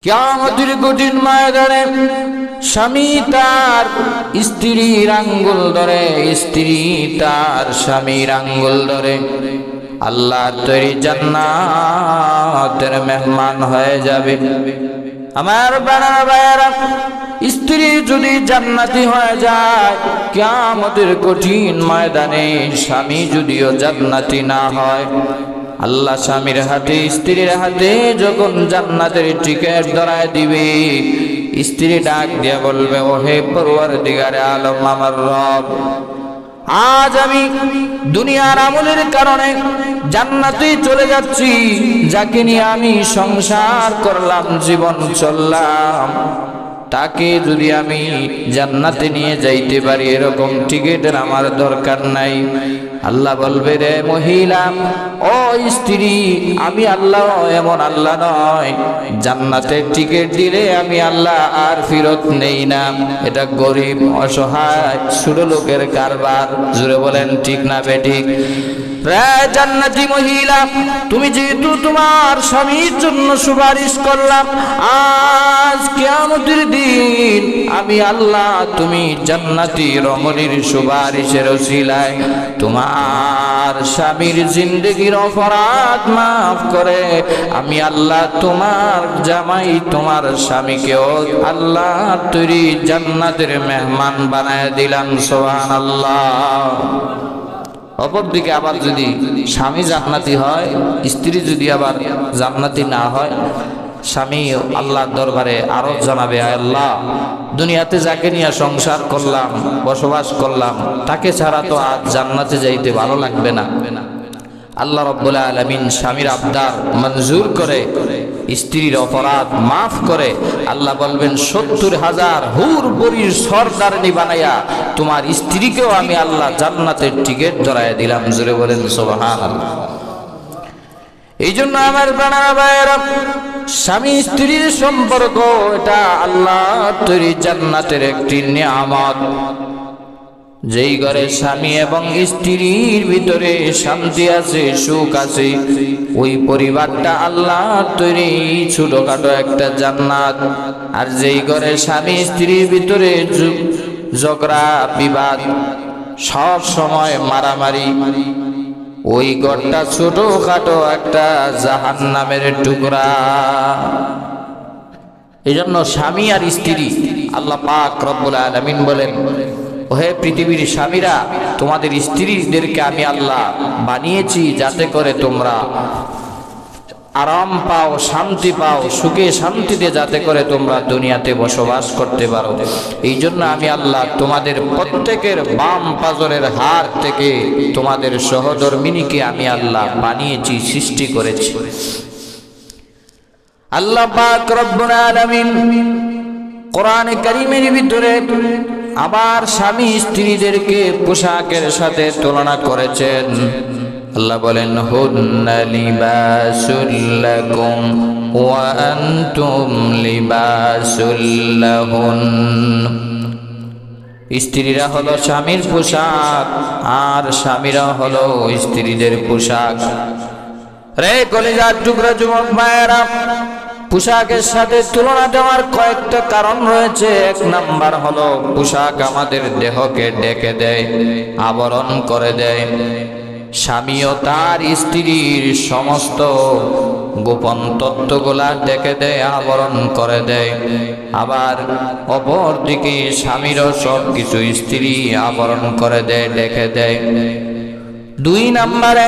কিয়ামতের কঠিন ময়দানে স্বামী তার স্ত্রীর আঙ্গুল ধরে, স্ত্রী তার স্বামীর আঙ্গুল ধরে আল্লাহর তৈরি জান্নাতের মেহমান হয়ে যাবে। আমার বানানা ভাইয়েরা, স্ত্রী যদি জান্নাতি হয়ে যায়, কিয়ামতের কঠিন ময়দানে স্বামী যদিও জান্নাতি না হয়, আল্লাহ স্বামীর হাতে স্ত্রীর হাতে যখন জান্নাতের টিকিট ধরায় দিবে, স্ত্রী ডাক দিয়ে বলবে, ও হে পরওয়ারদিগারে আলম, আমার রব, আজ আমি দুনিয়ার আমলের কারণে জান্নাতে চলে যাচ্ছি, যাকে নিয়ে আমি সংসার করলাম, জীবন চললাম, তাকে যদি আমি জান্নাতে নিয়ে যাইতে পারি, এরকম টিকিটের আমার দরকার নাই। আল্লাহ বলবে, রে মহিলা, ও স্ত্রী, আমি আল্লাহ এমন আল্লাহ নয়, জান্নাতের টিকিট দিলে আমি আল্লাহ আর ফেরত নেই না, এটা গরিব অসহায় ছোট লোকের কারবার। জুড়ে বলেন ঠিক না বেঠিক? জান্নাতি মহিলা, তুমি যেহেতু তোমার স্বামীর জন্য সুপারিশ করলাম, আজ কিয়ামতের দিন আমি আল্লাহ তুমি জান্নাতি রমণীর সুপারিশের ওসিলায় তোমার স্বামীর জিন্দেগির অপরাধ মাফ করে আমি আল্লাহ তোমার জামাই তোমার স্বামীকেও আল্লাহ তৈরি জান্নাতের মেহমান বানায় দিলাম। সুবহানাল্লাহ। অপরদিকে আবার যদি স্বামী জান্নাতি হয়, স্ত্রী যদি আবার জান্নাতি না হয়, স্বামী আল্লাহর দরবারে আরো জানাবে, আল্লাহ, দুনিয়াতে যাকে নিয়ে সংসার করলাম, বসবাস করলাম, তাকে ছাড়া তো আজ জান্নাতে যাইতে ভালো লাগবে না। আল্লাহ রাব্বুল আলামিন স্বামীর আবদার মঞ্জুর করে, স্ত্রীর অপরাধ মাফ করে আল্লাহ বলবেন, ৭০,০০০ হুর পরীর সরদারনি বানাইয়া তোমার স্ত্রীকেও আমি আল্লাহ জান্নাতের টিকিট ধরায় দিলাম। জোরে বলেন সুবহানাল্লাহ। এই জন্য আমার প্রাণের ভাইয়েরা, স্বামী স্ত্রীর সম্পর্ক এটা আল্লাহ তৈরি জান্নাতের একটি নিয়ামত। যেই ঘরে স্বামী এবং স্ত্রীর ভিতরে শান্তি আছে, সুখ আছে, ওই পরিবারটা আল্লাহ তৈরি ছোটখাটো একটা জান্নাত। আর যেই ঘরে স্বামী স্ত্রীর ভিতরে ঝগড়া বিবাদ, সব সময় মারামারি, ওই ঘরটা ছোটখাটো একটা জাহান্নামের টুকরা। এই জন্য স্বামী আর স্ত্রী আল্লাহ পাক রব্বুল আলামিন বলেন, ওহে পৃথিবীর স্বামীরা, তোমাদের স্ত্রীদেরকে আমি আল্লাহ বানিয়েছি যাতে করে তোমরা আরাম পাও, শান্তি পাও, সুখে শান্তিতে যাতে করে তোমরা দুনিয়াতে বসবাস করতে পারো। এই জন্য আমি আল্লাহ তোমাদের প্রত্যেকের বাম পাজরের হাড় থেকে তোমাদের সহধর্মিণীকে আমি আল্লাহ বানিয়েছি, সৃষ্টি করেছি। আল্লাহ পাক রব্বুল আলামিন কোরআনে কারীমের ভিতরে আবার স্বামী স্ত্রীদেরকে পোশাকের সাথে তুলনা করেছেন। আল্লাহ বলেন, হুন্না লিবাসুল লাকুম ওয়া আনতুম লিবাসুল লাহুন। স্ত্রীরা হলো স্বামীর পোশাক, আর স্বামীরা হলো স্ত্রীদের পোশাক। রে কলিজার টুকরা যুবক ভাইয়েরা, পোশাকের সাথে তুলনা দেওয়ার কয়েকটা কারণ রয়েছে। এক নাম্বার হলো, পোশাক আমাদের দেহকে ঢেকে দেয়, আবরণ করে দেয়। স্বামীও তার স্ত্রীর সমস্ত গোপন তত্ত্বগুলা ঢেকে দেয়, আবরণ করে দেয়। আবার অপর দিকে স্বামীরও সব কিছু স্ত্রী আবরণ করে দেয়, ঢেকে দেয়। দুই নাম্বারে,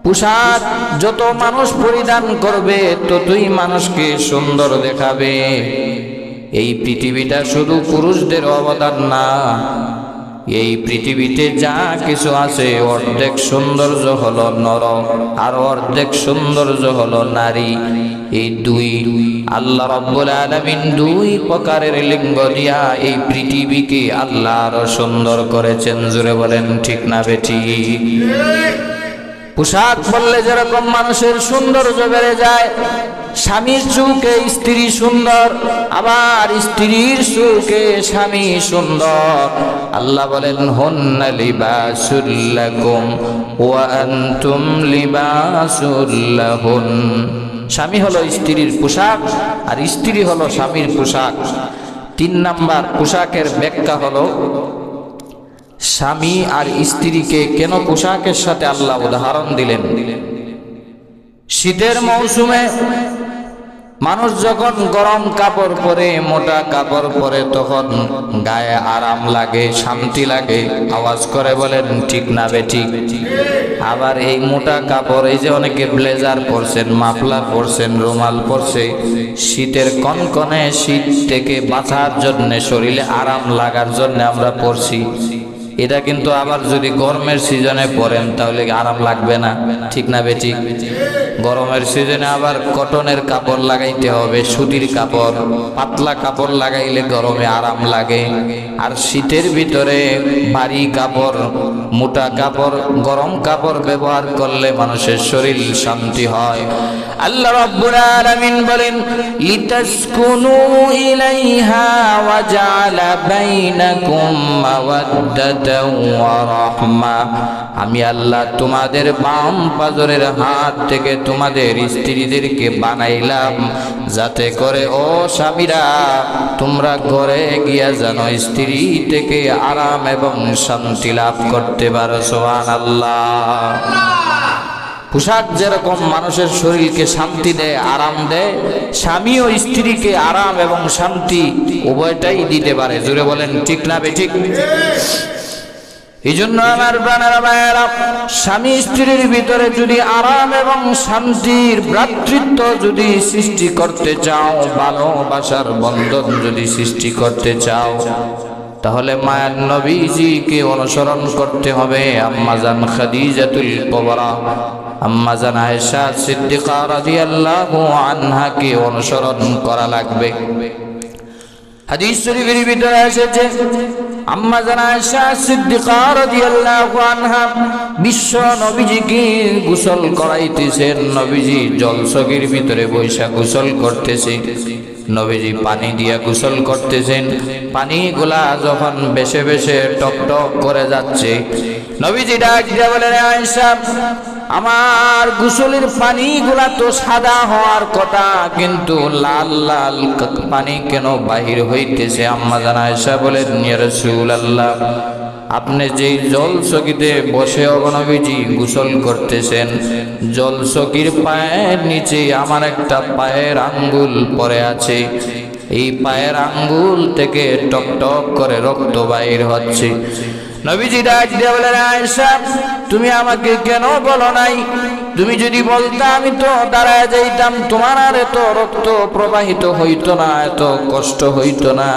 পোশাক যত মানুষ পরিধান করবে ততই মানুষকে সুন্দর দেখাবে। এই পৃথিবীটা শুধু পুরুষদের অবদান না, এই পৃথিবীতে যা কিছু আছে অর্ধেক সৌন্দর্য হলো নর, আর অর্ধেক সৌন্দর্য হলো নারী। এই দুই আল্লাহ রাব্বুল আলামিন দুই প্রকারের লিঙ্গ দিয়া এই পৃথিবীকে আল্লাহ আরো সুন্দর করেছেন। জোরে বলেন ঠিক না বেঠিক? পোশাক পরলে যেরকম মানুষের সৌন্দর্য বেড়ে যায়, স্বামীর চোখে স্ত্রী সুন্দর, আবার স্ত্রীর চোখে স্বামী সুন্দর। আল্লাহ বলেন, হুন্না লিবাসুল লাকুম ওয়া আনতুম লিবাসুল লাহুন। স্বামী হলো স্ত্রীর পোশাক আর স্ত্রী হলো স্বামীর পোশাক। 3 নাম্বার পোশাকের ব্যাখ্যা হলো স্বামী আর স্ত্রীকে কেন পোশাকের সাথে আল্লাহ উদাহরণ দিলেন। শীতের মৌসুমে মানুষ যখন গরম কাপড় পরে, মোটা কাপড় পরে, তখন গায়ে আরাম লাগে, শান্তি লাগে। আওয়াজ করে বলেন ঠিক না বেঠিক? আবার এই মোটা কাপড়, এই যে অনেকে ব্লেজার পরছেন, মাফলার পরছেন, রুমাল পরছে, শীতের কনকনে শীত থেকে বাঁচার জন্য, শরীরে আরাম লাগার জন্য আমরা পরছি। এটা কিন্তু আবার যদি গরমের সিজনে পরেন তাহলে আরাম লাগবে না, ঠিক না বেঠিক? গরমের সিজনে আবার কটনের কাপড় লাগাইতে হবে, সুতির কাপড়, পাতলা কাপড় লাগাইলে গরমে আরাম লাগে। আর শীতের ভিতরে ভারী কাপড়, মোটা কাপড়, গরম কাপড় ব্যবহার করলে মানুষের শরীর শান্তি হয়। আল্লাহ রাব্বুল আলামিন বলেন লিতাসকুনু ইলাইহা ওয়া জাআলা বাইনাকুম মাওয়াদ্দাতাও ওয়া রাহমা। আমি আল্লাহ তোমাদের বাম পাজরের হাত থেকে তোমাদের স্ত্রীদেরকে বানাইলাম যাতে করে ও স্বামীরা তোমরা ঘরে গিয়া যেন স্ত্রী থেকে আরাম এবং শান্তি লাভ করতে পারো। সুবহানাল্লাহ। পোশাক যেরকম মানুষের শরীরকে শান্তি দেয়, আরাম দেয়, স্বামী ও স্ত্রীকে আরাম এবং শান্তি উভয়টাই দিতে পারে। জোরে বলেন ঠিক না বেঠিক? এই জন্য আমার প্রাণের ভাইয়েরা, স্বামী স্ত্রীর ভিতরে যদি আরাম এবং শান্তির ভ্রাতৃত্ব যদি সৃষ্টি করতে চাও, ভালোবাসার বন্ধন যদি সৃষ্টি করতে চাও, তাহলে মায়ের নবীজিকে অনুসরণ করতে হবে। আম্মাজান খাদিজাতুল কুবরা, আম্মাজান আয়েশা সিদ্দিকা রাদিয়াল্লাহু আনহাকে অনুসরণ করা লাগবে। হাদিস শরীফের ভিতরে এসেছে আম্মাজান আয়েশা সিদ্দিকা রাদিয়াল্লাহু আনহা বিশ্ব নবীজিকে গোসল করাইতেছেন। নবীজি জলসগির ভিতরে বৈশা গোসল করতেছে, নবীজি পানি দিয়া গোসল করতেছেন। পানিগুলা যখন বেশে বেশে টক টক করে যাচ্ছে, নবীজি ডাক দিয়া বলেন আয়েশা, আমার গোসলের পানিগুলা তো সাদা হওয়ার কথা, কিন্তু লাল লাল পানি কেন বাহির হইতেছে? আম্মাজান আয়েশা বলেন ইয়া রাসূলুল্লাহ, আপনি যেই জলচকিতে বসে নবীজি গোসল করতেছেন, জলচকির পায়ের নিচে আমার একটা পায়ের আঙ্গুল পড়ে আছে। এই পায়ের আঙ্গুল থেকে টক টক করে রক্ত বাইর হচ্ছে। নবীজি ডাক দিয়ে বলেন আয়েশা, তুমি আমাকে কেন বলো নাই? তুমি যদি বলতা আমি তো দাঁড়ায় যাইতাম, তোমার আর এত রক্ত প্রবাহিত হইতো না, এত কষ্ট হইতো না।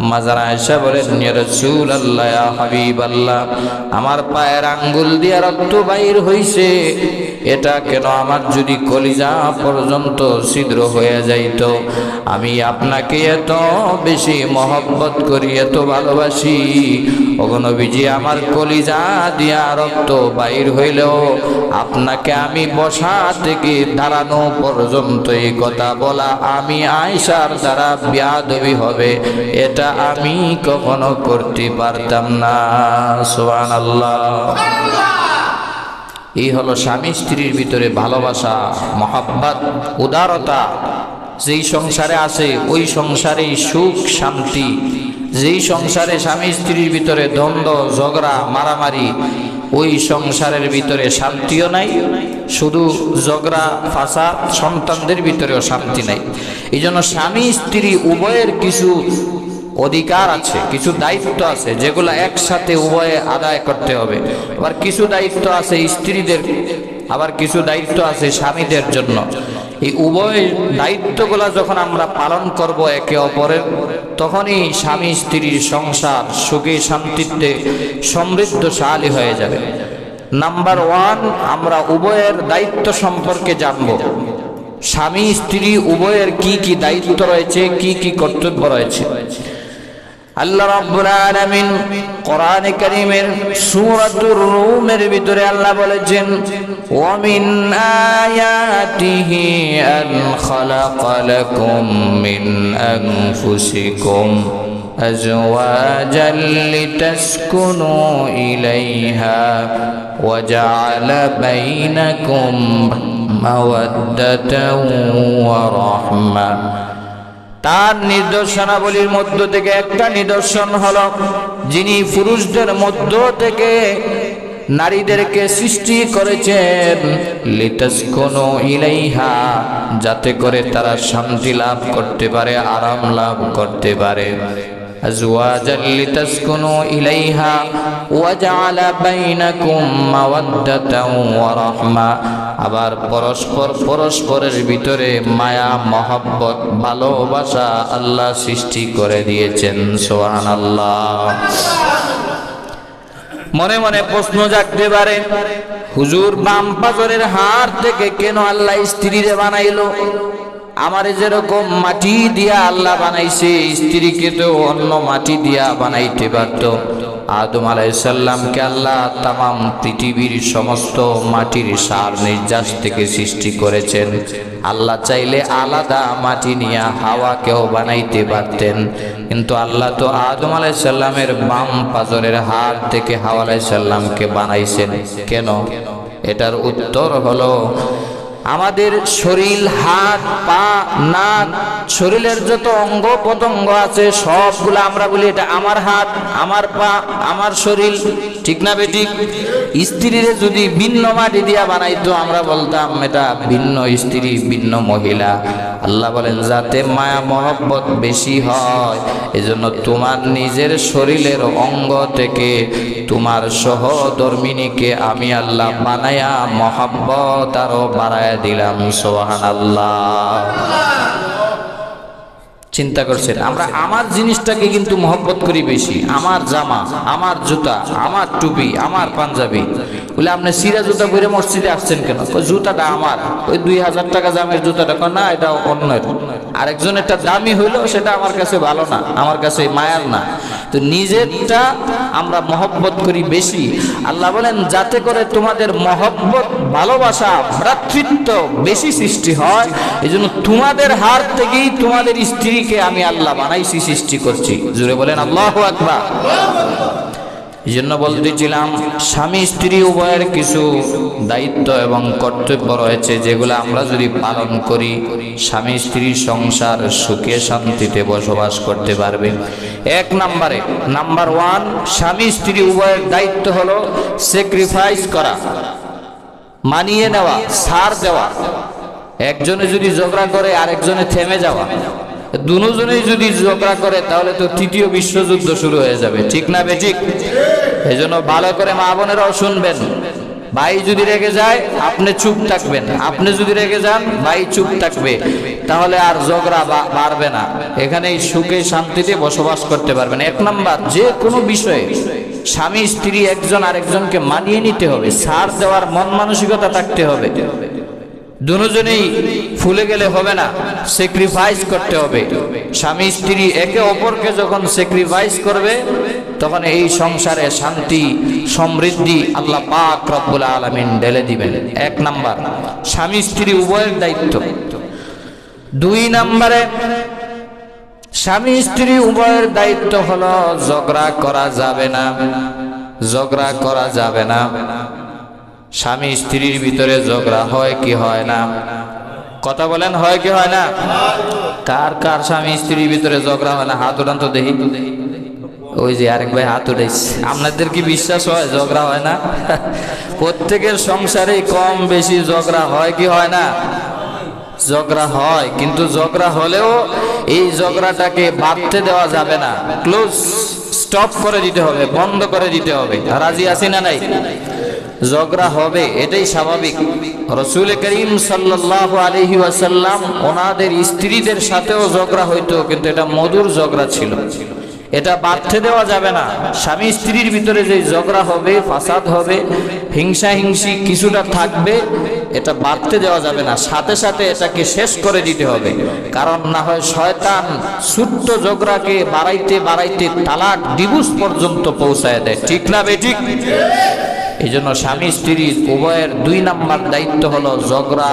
মাজার আয়েশা বলেন ইয়া রাসূলুল্লাহ, ইয়া হাবিবাল্লাহ, আমার পায়ের আঙ্গুল দিয়ে রক্ত বাইর হইছে, এটা কেন? আমার যদি কলিজা পর্যন্ত ছিদ্র হয়ে যাইত। আমি আপনাকে এত বেশি মহব্বত করি, এত ভালোবাসি, ওগো নবীজি, আমার কলিজা দিয়া রক্ত বাইর হইলেও আপনাকে আমি বসা থেকে দাঁড়ানো পর্যন্ত এই কথা বলা আমি আয়েশার দ্বারা বেয়াদবি হবে, এটা আমি কখনো করতে পারতাম না। সুবহানাল্লাহ। এই হলো স্বামী স্ত্রীর ভিতরে ভালোবাসা, মহব্বত, উদারতা। যেই সংসারে আছে ওই সংসারেই সুখ শান্তি। যেই সংসারে স্বামী স্ত্রীর ভিতরে দ্বন্দ্ব, ঝগড়া, মারামারি, ওই সংসারের ভিতরে শান্তিও নাই, শুধু ঝগড়া ফাসাদ, সন্তানদের ভিতরেও শান্তি নাই। এই জন্য স্বামী স্ত্রী উভয়ের কিছু অধিকার আছে, কিছু দায়িত্ব আছে, যেগুলো একসাথে উভয়ে আদায় করতে হবে। আবার কিছু দায়িত্ব আছে স্ত্রীদের, আবার কিছু দায়িত্ব আছে স্বামীদের জন্য। এই উভয় দায়িত্বগুলো যখন আমরা পালন করব একে অপরের, তখনই স্বামী স্ত্রীর সংসার সুখে শান্তিতে সমৃদ্ধশালী হয়ে যাবে। নাম্বার 1, আমরা উভয়ের দায়িত্ব সম্পর্কে জানব। স্বামী স্ত্রী উভয়ের কি কি দায়িত্ব রয়েছে, কি কি কর্তব্য রয়েছে। আল্লাহ রাব্বুল আলামিন কোরআনে কারীমের সূরাতুর রুমের ভিতরে আল্লাহ বলেছেন, ওয়া মিন আয়াতিহি আন খালাকা লাকুম মিন আনফুসিকুম আজওয়াজান লিতাসকুনু ইলাইহা ওয়া জাআলা বাইনাকুম মাওয়াদ্দাতাও ওয়া রাহমা। তার নিদর্শনাবলীর মধ্য থেকে একটা নিদর্শন হলো, যিনি পুরুষদের মধ্য থেকে নারীদেরকে সৃষ্টি করেছেন লিতাসকুনু ইলাইহা, যাতে করে তারা শান্তি লাভ করতে পারে, আরাম লাভ করতে পারে। আজওয়াজাল লিতাসকুনু ইলাইহা ওয়া জাআলা বাইনাকুম মাওয়াদ্দাতাও ওয়া রাহমা। আবার পরস্পরের ভিতরে মায়া মহব্বত ভালোবাসা আল্লাহ সৃষ্টি করে দিয়েছেন। সুবহানাল্লাহ। মনে মনে প্রশ্ন জাগতে পারে, হুজুর বাম পাজরের হাড় থেকে কেন আল্লাহ স্ত্রীরে বানাইলো? আমারে যেরকম মাটি দিয়া আল্লাহ বানাইছে, স্ত্রীকে তো অন্য মাটি দিয়া বানাইতে পারত। আদম আলাইহিস সালামকে আল্লাহ তামাম পৃথিবীর সমস্ত মাটির সার নির্যাস থেকে সৃষ্টি করেছেন। আল্লাহ চাইলে আলাদা মাটি নিয়ে হাওয়াকেও বানাইতে পারতেন, কিন্তু আল্লাহ তো আদম আলাইহিস সালামের বাম পাজরের হাড় থেকে হাওয়া আলাইহিস সালামকে বানাইছেন কেন? এটার উত্তর হলো, আমাদের শরীর, হাত, পা, নাক, শরীরের যত অঙ্গ প্রত্যঙ্গ আছে সবগুলো আমরা বলি এটা আমার হাত, আমার পা, আমার শরীর, ঠিক না বেঠিক? স্ত্রীরে যদি ভিন্ন মাটি দিয়া বানাইতো আমরা বলতাম এটা ভিন্ন স্ত্রী, ভিন্ন মহিলা। আল্লাহ বলেন যাতে মায়া মহব্বত বেশি হয়, এজন্য তোমার নিজের শরীরের অঙ্গ থেকে তোমার সহধর্মিনীকে আমি আল্লাহ বানায়া মহব্বত আরো বাড়ায় দিলাম। সুবহানাল্লাহ। চিন্তা করছেন, আমরা আমার জিনিসটাকে কিন্তু মহব্বত করি বেশি। আমার জামা, আমার জুতা, আমার টুপি, আমার পাঞ্জাবি। বলে আপনি সিরা জুতা পরে মসজিদে আসছেন কেন? জুতাটা আমার, ওই 2000 টাকা দামের জুতাটা না, এটা অন্যের। আরেকজনেরটা দামি হইলো সেটা আমার কাছে ভালো না, আমার কাছে মায়ার না। তো নিজেরটা আমরা মহব্বত করি বেশি। আল্লাহ বলেন যাতে করে তোমাদের মহব্বত, ভালোবাসা, ভ্রাতৃত্ব বেশি সৃষ্টি হয়, এই জন্য তোমাদের হাত থেকেই তোমাদের স্ত্রীকে আমি আল্লাহ বানাইছি, সৃষ্টি করছি। জুড়ে বলেন আল্লাহু আকবার। এই জন্য বলতেছিলাম, স্বামী স্ত্রী উভয়ের কিছু দায়িত্ব এবং কর্তব্য রয়েছে, যেগুলো আমরা যদি পালন করি স্বামী স্ত্রী সংসার সুখে শান্তিতে বসবাস করতে পারবে। এক নম্বরে, নাম্বার 1, স্বামী স্ত্রী উভয়ের দায়িত্ব হলো স্যাক্রিফাইস করা, মানিয়ে নেওয়া, ছাড় দেওয়া। একজনে যদি ঝগড়া করে আরেকজনে থেমে যাওয়া। দুজনেই যদি ঝগড়া করে তাহলে তো তৃতীয় বিশ্বযুদ্ধ শুরু হয়ে যাবে, ঠিক না বেঠিক? এই জন্য ভালো করে মা বোনেরাও শুনবেন, ভাই যদি রেগে যায় আপনি চুপ থাকবেন, আপনি যদি রেগে যান ভাই চুপ থাকবে, তাহলে আর ঝগড়া বাড়বে না, এখানেই সুখে শান্তিতে বসবাস করতে পারবেন। এক নাম্বার, যে কোনো বিষয়ে স্বামী স্ত্রী একজন আরেকজনকে মানিয়ে নিতে হবে, ছাড় দেওয়ার মন মানসিকতা থাকতে হবে। দুজনেই ফুলে গেলে হবে না, স্যাক্রিফাইস করতে হবে। স্বামী স্ত্রী একে অপরকে যখন স্যাক্রিফাইস করবে তখন এই সংসারে শান্তি সমৃদ্ধি আল্লাহ পাক রব্বুল আলামিন ঢেলে দিবেন। এক নাম্বার, স্বামী স্ত্রী উভয়ের দায়িত্ব। 2 নম্বরে, স্বামী স্ত্রী উভয়ের দায়িত্ব হলো ঝগড়া করা যাবে না, ঝগড়া করা যাবে না। স্বামী স্ত্রীর ভিতরে ঝগড়া হয় কি হয় না? কথা বলেন, হয় কি হয় না? কার কার স্বামী স্ত্রীর ভিতরে ঝগড়া হয় না? হাত উঠান তো দেখি। ওই যে আরেক ভাই হাত উঠাইছে। আপনাদের কি বিশ্বাস হয় ঝগড়া হয় না? প্রত্যেকের সংসারে কম বেশি ঝগড়া হয় কি হয় না? ঝগড়া হয়, কিন্তু ঝগড়া হলেও এই ঝগড়াটাকে বাড়তে দেওয়া যাবে না, ক্লোজ, স্টপ করে দিতে হবে, বন্ধ করে দিতে হবে। রাজি আছি না নাই? ঝগড়া হবে, এটাই স্বাভাবিক। রাসূল করিম সাল্লাল্লাহু আলাইহি ওয়াসাল্লাম ওনাদের স্ত্রীদের সাথেও ঝগড়া হইতো, কিন্তু এটা মধুর ঝগড়া ছিল, এটা বাড়তে দেওয়া যাবে না। স্বামী স্ত্রীর ভিতরে যে ঝগড়া হবে, ফাসাদ হবে, হিংসা হিংসি কিছুটা থাকবে, এটা বাড়তে দেওয়া যাবে না, সাথে সাথে এটাকে শেষ করে দিতে হবে। কারণ না হয় শয়তান ছোট্ট ঝগড়াকে বাড়াইতে বাড়াইতে তালাক, ডিভোর্স পর্যন্ত পৌঁছায় দেয়, ঠিক না বেঠিক? এই জন্য স্বামী স্ত্রী উভয়ের 2 নম্বর দায়িত্ব হলো ঝগড়া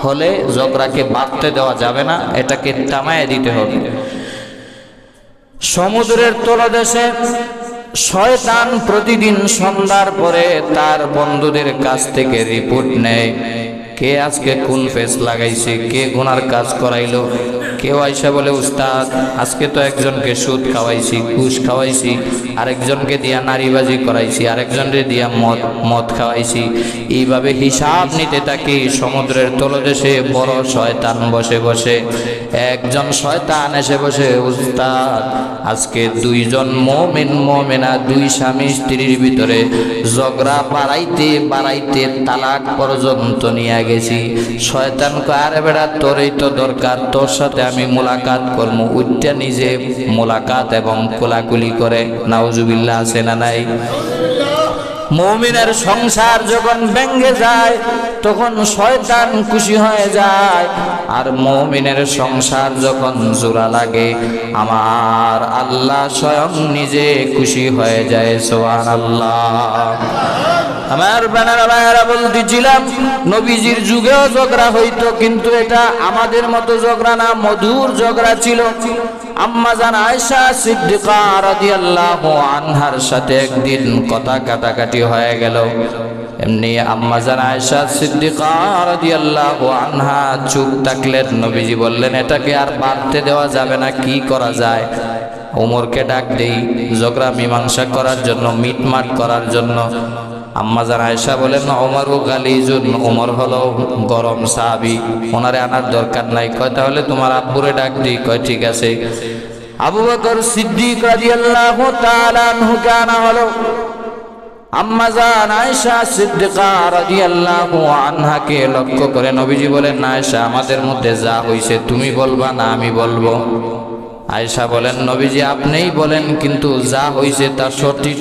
হলে ঝগড়াকে বাড়তে দেওয়া যাবে না, এটাকে থামায় দিতে হবে। সমুদ্রের তলদেশে শয়তান প্রতিদিন সন্ধ্যার পরে তার বন্ধুদের কাছ থেকে রিপোর্ট নেয়, কে আজকে কোন ফেস লাগাইছে, কে গুনার কাজ করাইলো। কেউ আইসা বলে উস্তাদ আজকে তো একজনকে সুদ খাওয়াইছি, ঘুষ খাওয়াইছি, আরেকজনকে দিয়া নারীবাজি করাইছি, আরেকজনকে দিয়া মদ খাওয়াইছি। এইভাবে হিসাব নিতে থাকি। সমুদ্রের তলদেশে বড় শয়তান বসে বসে, একজন শয়তান এসে বসে, উস্তাদ আজকে দুইজন মুমিন মুমিনা, দুই স্বামী স্ত্রীর ভিতরে ঝগড়া বাড়াইতে বাড়াইতে তালাক পর্যন্ত নিয়ে গেছি। শয়তান কয় আরে বেটা তোরই তো দরকার, তোর সাথে আমি মোলাকাত করবো। উঠটা নিজে মোলাকাত এবং কোলাকুলি করে। নাউজুবিল্লাহ আছে না নাই? মুমিনের সংসার যখন ভেঙে যায় তখন শয়তান খুশি হয়ে যায়, আর মুমিনের সংসার যখন জোড়া লাগে আমার আল্লাহ স্বয়ং নিজে খুশি হয়ে যায়। সুবহানাল্লাহ। আমার বানারা ভাইরা বলতেছিলাম নবীজির যুগেও ঝগড়া হইতো, কিন্তু এটা আমাদের মতো ঝগড়া না, মধুর ঝগড়া ছিল। আম্মা জান আয়েশা সিদ্দিকা রাদিয়াল্লাহু আনহার সাথে একদিন কথা কাটাকাটি হয়ে গেল। এমনি আম্মা জান আয়েশা সিদ্দিকা রাদিয়াল্লাহু আনহা চুপ থাকলেন। নবীজি বললেন এটাকে আর বাড়তে দেওয়া যাবে না, কি করা যায়? ওমরকে ডাক দেই ঝগড়া মীমাংসা করার জন্য, মিটমাট করার জন্য। আম্মা জান আয়েশা বলেন ওমরও গালিজুন, ওমর হলো গরম সাহাবী, ওনারে আনার দরকার নাই। কয় তাহলে তোমার আব্বুরে ডাক দিই। কয় ঠিক আছে। আবু বকর সিদ্দিক রাদিয়াল্লাহু তাআলা আনহুকে আনা হলো। আম্মা জান আয়েশা সিদ্দিকা রাদিয়াল্লাহু আনহাকে লক্ষ্য করে নবীজি বলেন আয়েশা আমাদের মধ্যে যা হইছে তুমি বলবা না আমি বলবো? আয়েশা বলেন নবীজি আপনিই বলেন, কিন্তু যা হইছে তার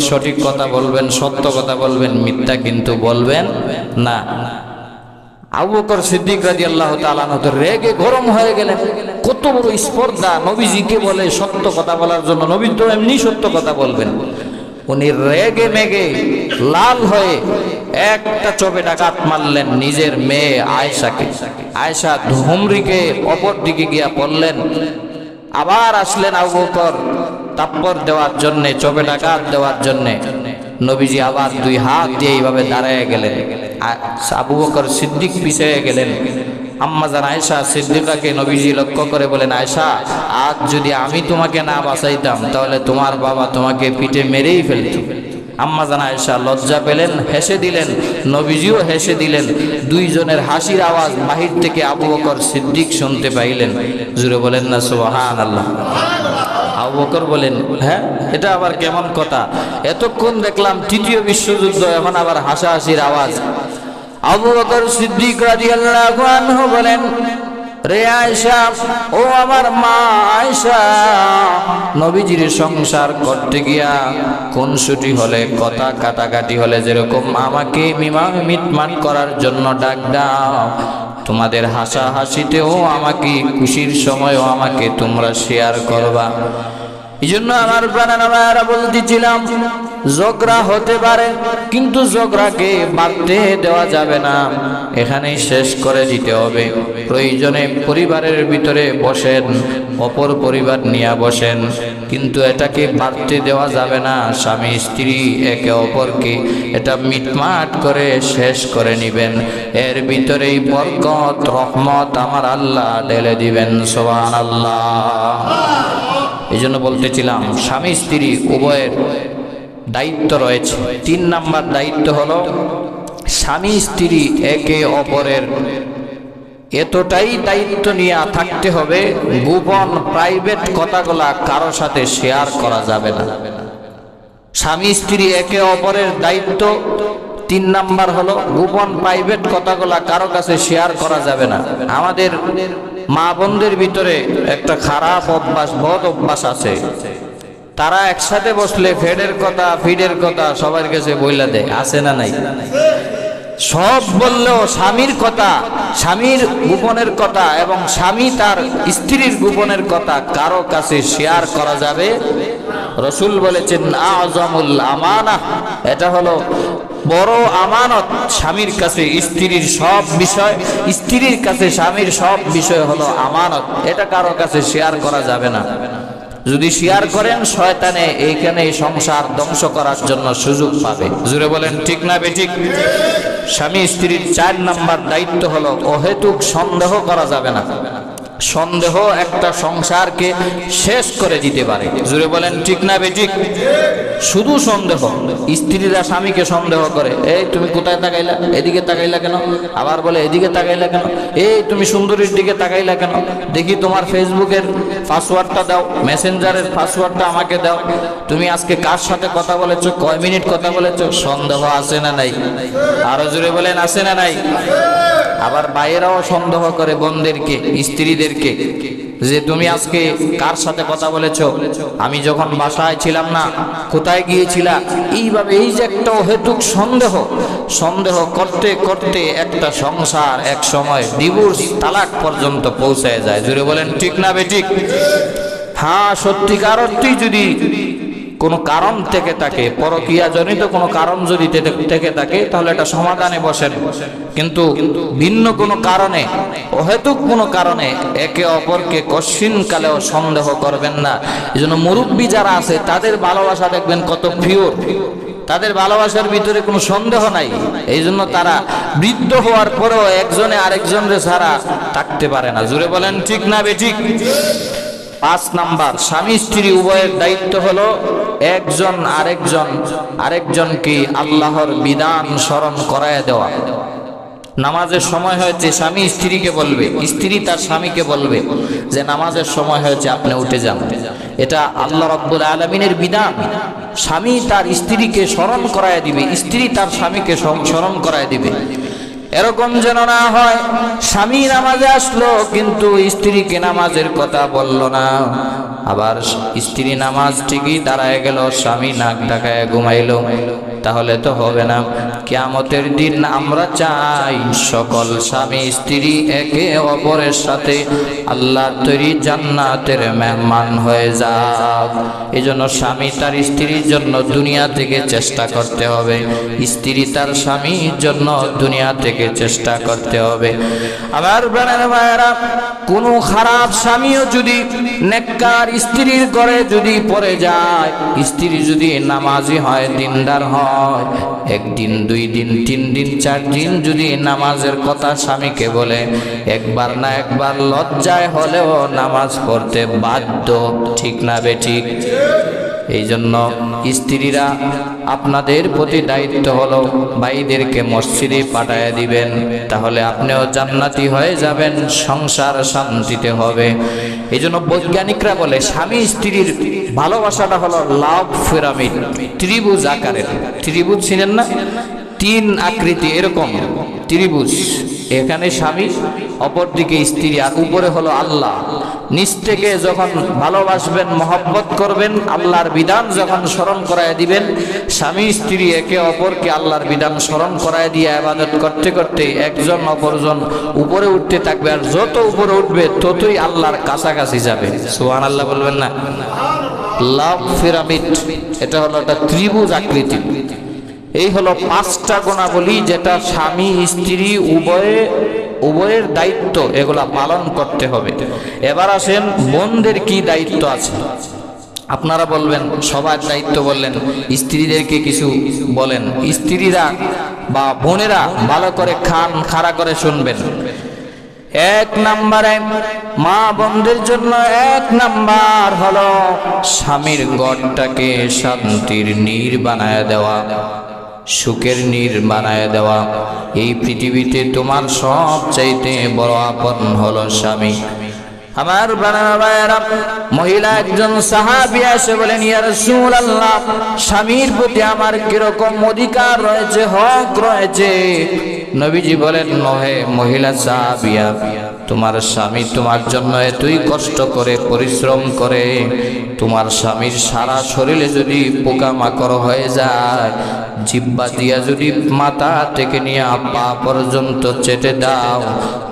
সঠিক কথা বলবেন, সত্য কথা বলবেন, মিথ্যা কিন্তু বলবেন না। আবু বকর সিদ্দিক রাদিয়াল্লাহু তাআলা আনহু রেগে গরম হয়ে গেলেন। কত বড় স্পর্ধা, নবীজিকে বলে সত্য কথা বলার জন্য। নবী তো এমনি সত্য কথা বলবেন। উনি রেগে মেগে লাল হয়ে একটা চোপে ডাকাত মারলেন নিজের মেয়ে আয়েশাকে। আয়েশা ধুমরিকে অপর দিকে গিয়া পড়লেন। আবার আসলেন আবু বকর তাপ্পর দেওয়ার জন্যে, চোপে ডাকাত দেওয়ার জন্যে। নবীজি আবার দুই হাত দিয়ে এইভাবে দাঁড়ায় গেলেন। আবু বকর সিদ্দিক পিছিয়ে গেলেন। আম্মা জান আয়েশা সিদ্দিকাকে নবীজি লক্ষ্য করে বলেন আয়েশা আজ যদি আমি তোমাকে না বাঁচাইতাম তাহলে তোমার বাবা তোমাকে পিঠে মেরেই ফেলত। আম্মা জান আয়েশা লজ্জা পেলেন, হেসে দিলেন, নবীজিও হেসে দিলেন। দুইজনের হাসির আওয়াজ বাহির থেকে আবু বকর সিদ্দিক শুনতে পাইলেন। জুড়ে বলেন না সুবহানাল্লাহ। আবু বকর বলেন হ্যাঁ এটা আবার কেমন কথা, এতক্ষণ দেখলাম তৃতীয় বিশ্বযুদ্ধ, এখন আবার হাসাহাসির আওয়াজ। আবু বকর সিদ্দিক রাদিয়াল্লাহু আনহু বলেন রে আয়েশা, ও আমার মা আয়েশা, নবীজির সংসার করতে গিয়া খুনসুটি হলে, কথা কাটাকাটি হলে যেরকম আমাকে মিটমাট করার জন্য ডাক দাও, তোমাদের হাসাহাসিতেও আমাকে, খুশির সময়ও আমাকে তোমরা শেয়ার করবা। এই জন্য আমার প্রাণারা বলতেছিলাম ঝগড়া হতে পারে, কিন্তু ঝগড়াকে বাড়তে দেওয়া যাবে না, এখানেই শেষ করে দিতে হবে। প্রয়োজনে পরিবারের ভিতরে বসেন, অপর পরিবার নিয়ে বসেন, কিন্তু এটাকে বাড়তে দেওয়া যাবে না। স্বামী স্ত্রী একে অপরকে এটা মিটমাট করে শেষ করে নিবেন। এর ভিতরেই বরকত রহমত আমার আল্লাহ ঢেলে দিবেন। সুবহানাল্লাহ। এই জন্য বলতেছিলাম স্বামী স্ত্রী উভয়ের দায়িত্ব রয়েছে। 3 নাম্বার দায়িত্ব হলো স্বামী স্ত্রী একে অপরের এতটাই দায়িত্ব নিয়ে থাকতে হবে, গোপন প্রাইভেট কথাগুলা কারো সাথে শেয়ার করা যাবে না। স্বামী স্ত্রী একে অপরের দায়িত্ব 3 নাম্বার হলো গোপন প্রাইভেট কথাগুলা কারো কাছে শেয়ার করা যাবে না। আমাদের মা বোনদের ভিতরে একটা খারাপ অভ্যাস, বদ অভ্যাস আছে। তারা একসাথে বসলে ফিডের কথা সবার কাছে বইলা দেয়, আছে না নাই? সব বললেও স্বামীর কথা, স্বামীর গোপনের কথা এবং স্বামী তার স্ত্রীর গোপনের কথা কারো কাছে শেয়ার করা যাবে। রাসূল বলেছেন আযমুল আমানাহ, এটা হলো বড় আমানত। স্বামীর কাছে স্ত্রীর সব বিষয়, স্ত্রীর কাছে স্বামীর সব বিষয় হলো আমানত, এটা কারো কাছে শেয়ার করা যাবে না। যদি শেয়ার করেন শয়তানে এইখানে সংসার ধ্বংস করার জন্য সুযোগ পাবে। জুড়ে বলেন ঠিক না বেঠিক? স্বামী স্ত্রীর 4 নাম্বার দায়িত্ব হলো অহেতুক সন্দেহ করা যাবে না। সন্দেহ একটা সংসারকে শেষ করে দিতে পারে। জোরে বলেন ঠিক না বেঠিক? শুধু সন্দেহ। স্ত্রীরা স্বামীকে সন্দেহ করে, এই তুমি কোথায় তাকাইলা, এদিকে তাকাইলা কেন? আবার বলে এদিকে তাকাইলা কেন? এই তুমি সুন্দরীর দিকে তাকাইলা কেন? দেখি তোমার ফেসবুকের পাসওয়ার্ডটা দাও, মেসেঞ্জারের পাসওয়ার্ডটা আমাকে দাও। তুমি আজকে কার সাথে কথা বলেছো, কয় মিনিট কথা বলেছো? সন্দেহ আছে না নাই? আরো জোরে বলেন আছে না নাই? আবার বাইরেও সন্দেহ করে বোনদেরকে, স্ত্রীদেরকে, যে তুমি আজকে কার সাথে কথা বলেছো, আমি যখন বাসায় ছিলাম না, কোথায় গিয়েছিলা? এইভাবে এই যে একটা অহেতুক সন্দেহ, সন্দেহ করতে করতে একটা সংসার এক সময় ডিভোর্স, তালাক পর্যন্ত পৌঁছায় যায়। জুড়ে বলেন ঠিক না বেঠিক? হ্যাঁ, সত্যিকার অর্থেই যদি কোনো কারণ থেকে থাকে, পরকীয়া জনিত কোনো কারণ যদি থেকে থাকে, তাহলে এটা সমাধানে বসেন। কিন্তু ভিন্ন কোনো কারণে, অহেতুক কোনো কারণে একে অপরকে কশ্চিন কালেও সন্দেহ করবেন না। এই জন্য মুরব্বী যারা আছে তাদের ভালোবাসা দেখবেন কত পিওর, তাদের ভালোবাসার ভিতরে কোনো সন্দেহ নাই। এই জন্য তারা বৃদ্ধ হওয়ার পরেও একজনে আরেকজনের ছাড়া থাকতে পারে না। জুড়ে বলেন ঠিক না বেঠিক? 5 নাম্বার, স্বামী স্ত্রী উভয়ের দায়িত্ব হলো একজন আরেকজনকে আল্লাহর বিধান স্মরণ করায় দেওয়া। নামাজের সময় হয়েছে, স্বামী স্ত্রীকে বলবে, স্ত্রী তার স্বামীকে বলবে যে নামাজের সময় হয়েছে, আপনি উঠে যান। এটা আল্লাহ রাব্বুল আলামিনের বিধান। স্বামী তার স্ত্রীকে স্মরণ করায় দিবে, স্ত্রী তার স্বামীকে স্মরণ করায় দিবে। এরকম যেন না হয় স্বামী নামাজে আসলো কিন্তু স্ত্রীকে নামাজের কথা বলল না, আবার স্ত্রী নামাজ ঠিকই দাঁড়ায় গেল, স্বামী নাক ডাকায় ঘুমাইলো, তাহলে তো হবে না। কিয়ামতের দিন আমরা চাই সকল স্বামী স্ত্রী একে অপরের সাথে আল্লাহর তৈরি জান্নাতের মেহমান হয়ে যাক। এজন্য স্বামী তার স্ত্রীর জন্য দুনিয়া থেকে চেষ্টা করতে হবে, স্ত্রী তার স্বামীর জন্য দুনিয়া থেকে চেষ্টা করতে হবে। আমার প্রাণের ভাইয়েরা, কোনো খারাপ স্বামীও যদি নেককার স্ত্রীর ঘরে যদি পড়ে যায়, স্ত্রী যদি নামাজি হয়, দিনদার হয়, 1 দিন 2 দিন 3 দিন 4 দিন যদি নামাজের কথা স্বামীকে বলে, একবার না একবার লজ্জায় হলেও নামাজ পড়তে বাধ্য। ঠিক না বেঠিক? এই জন্য স্ত্রীরা আপনাদের প্রতি দায়িত্ব হলো ভাইদেরকে মসজিদে পাঠায় দিবেন, তাহলে আপনিও জান্নাতি হয়ে যাবেন, সংসার শান্তিতে হবে। এই জন্য বৈজ্ঞানিকরা বলে স্বামী স্ত্রীর ভালোবাসাটা হলো লাভ পিরামিড, ত্রিভুজ আকারের। ত্রিভুজ চিনেন না? 3 আকৃতি এরকম ত্রিভুজ। এখানে স্বামী, অপর দিকে স্ত্রী, আর উপরে হলো আল্লাহ। নিচ থেকে যখন ভালোবাসবেন, মহব্বত করবেন, আল্লাহর বিধান যখন স্মরণ করায় দিবেন, স্বামী স্ত্রী একে অপরকে আল্লাহর বিধান স্মরণ করায় দিয়ে ইবাদত করতে করতে একজন অপরজন উপরে উঠতে থাকবে, আর যত উপরে উঠবে ততই আল্লাহর কাছাকাছি যাবে। সুবহানাল্লাহ বলবেন না? লাভ পিরামিড, এটা হলো একটা ত্রিভুজ আকৃতি। এই হলো 5টা গুণাবলী যেটা স্বামী স্ত্রী উভয়ের দায়িত্ব, এগুলা পালন করতে হবে। এবার আসেন বোনদের কি দায়িত্ব আছে। আপনারা বলবেন সবার দায়িত্ব বললেন, স্ত্রীদেরকে কিছু বলেন। স্ত্রীরা বা বোনেরা ভালো করে খাড়া করে শুনবেন। 1 নম্বরে মা বোনদের জন্য 1 নাম্বার হলো স্বামীর ঘরটাকে শান্তির নীড় বানায় দেওয়া, সুখের নীড় বানায় দেওয়া। এই পৃথিবীতে তোমার সবচাইতে বড় আপন হলো স্বামী। আমার ভাইয়েরা, মহিলা একজন সাহাবী এসে বলেন, ইয়া রাসূলুল্লাহ, স্বামীর প্রতি আমার কিরকম অধিকার রয়েছে, হক রয়েছে? নবীজি বলেন, নহে মহিলা সাহাবিয়া, তোমার স্বামী তোমার জন্য এতই কষ্ট করে, পরিশ্রম করে, তোমার স্বামীর সারা শরীরে যদি পোকামাকড় হয়ে যায়, জিহ্বা দিয়া যদি মাথা থেকে নিয়ে পা পর্যন্ত চেটে দাও,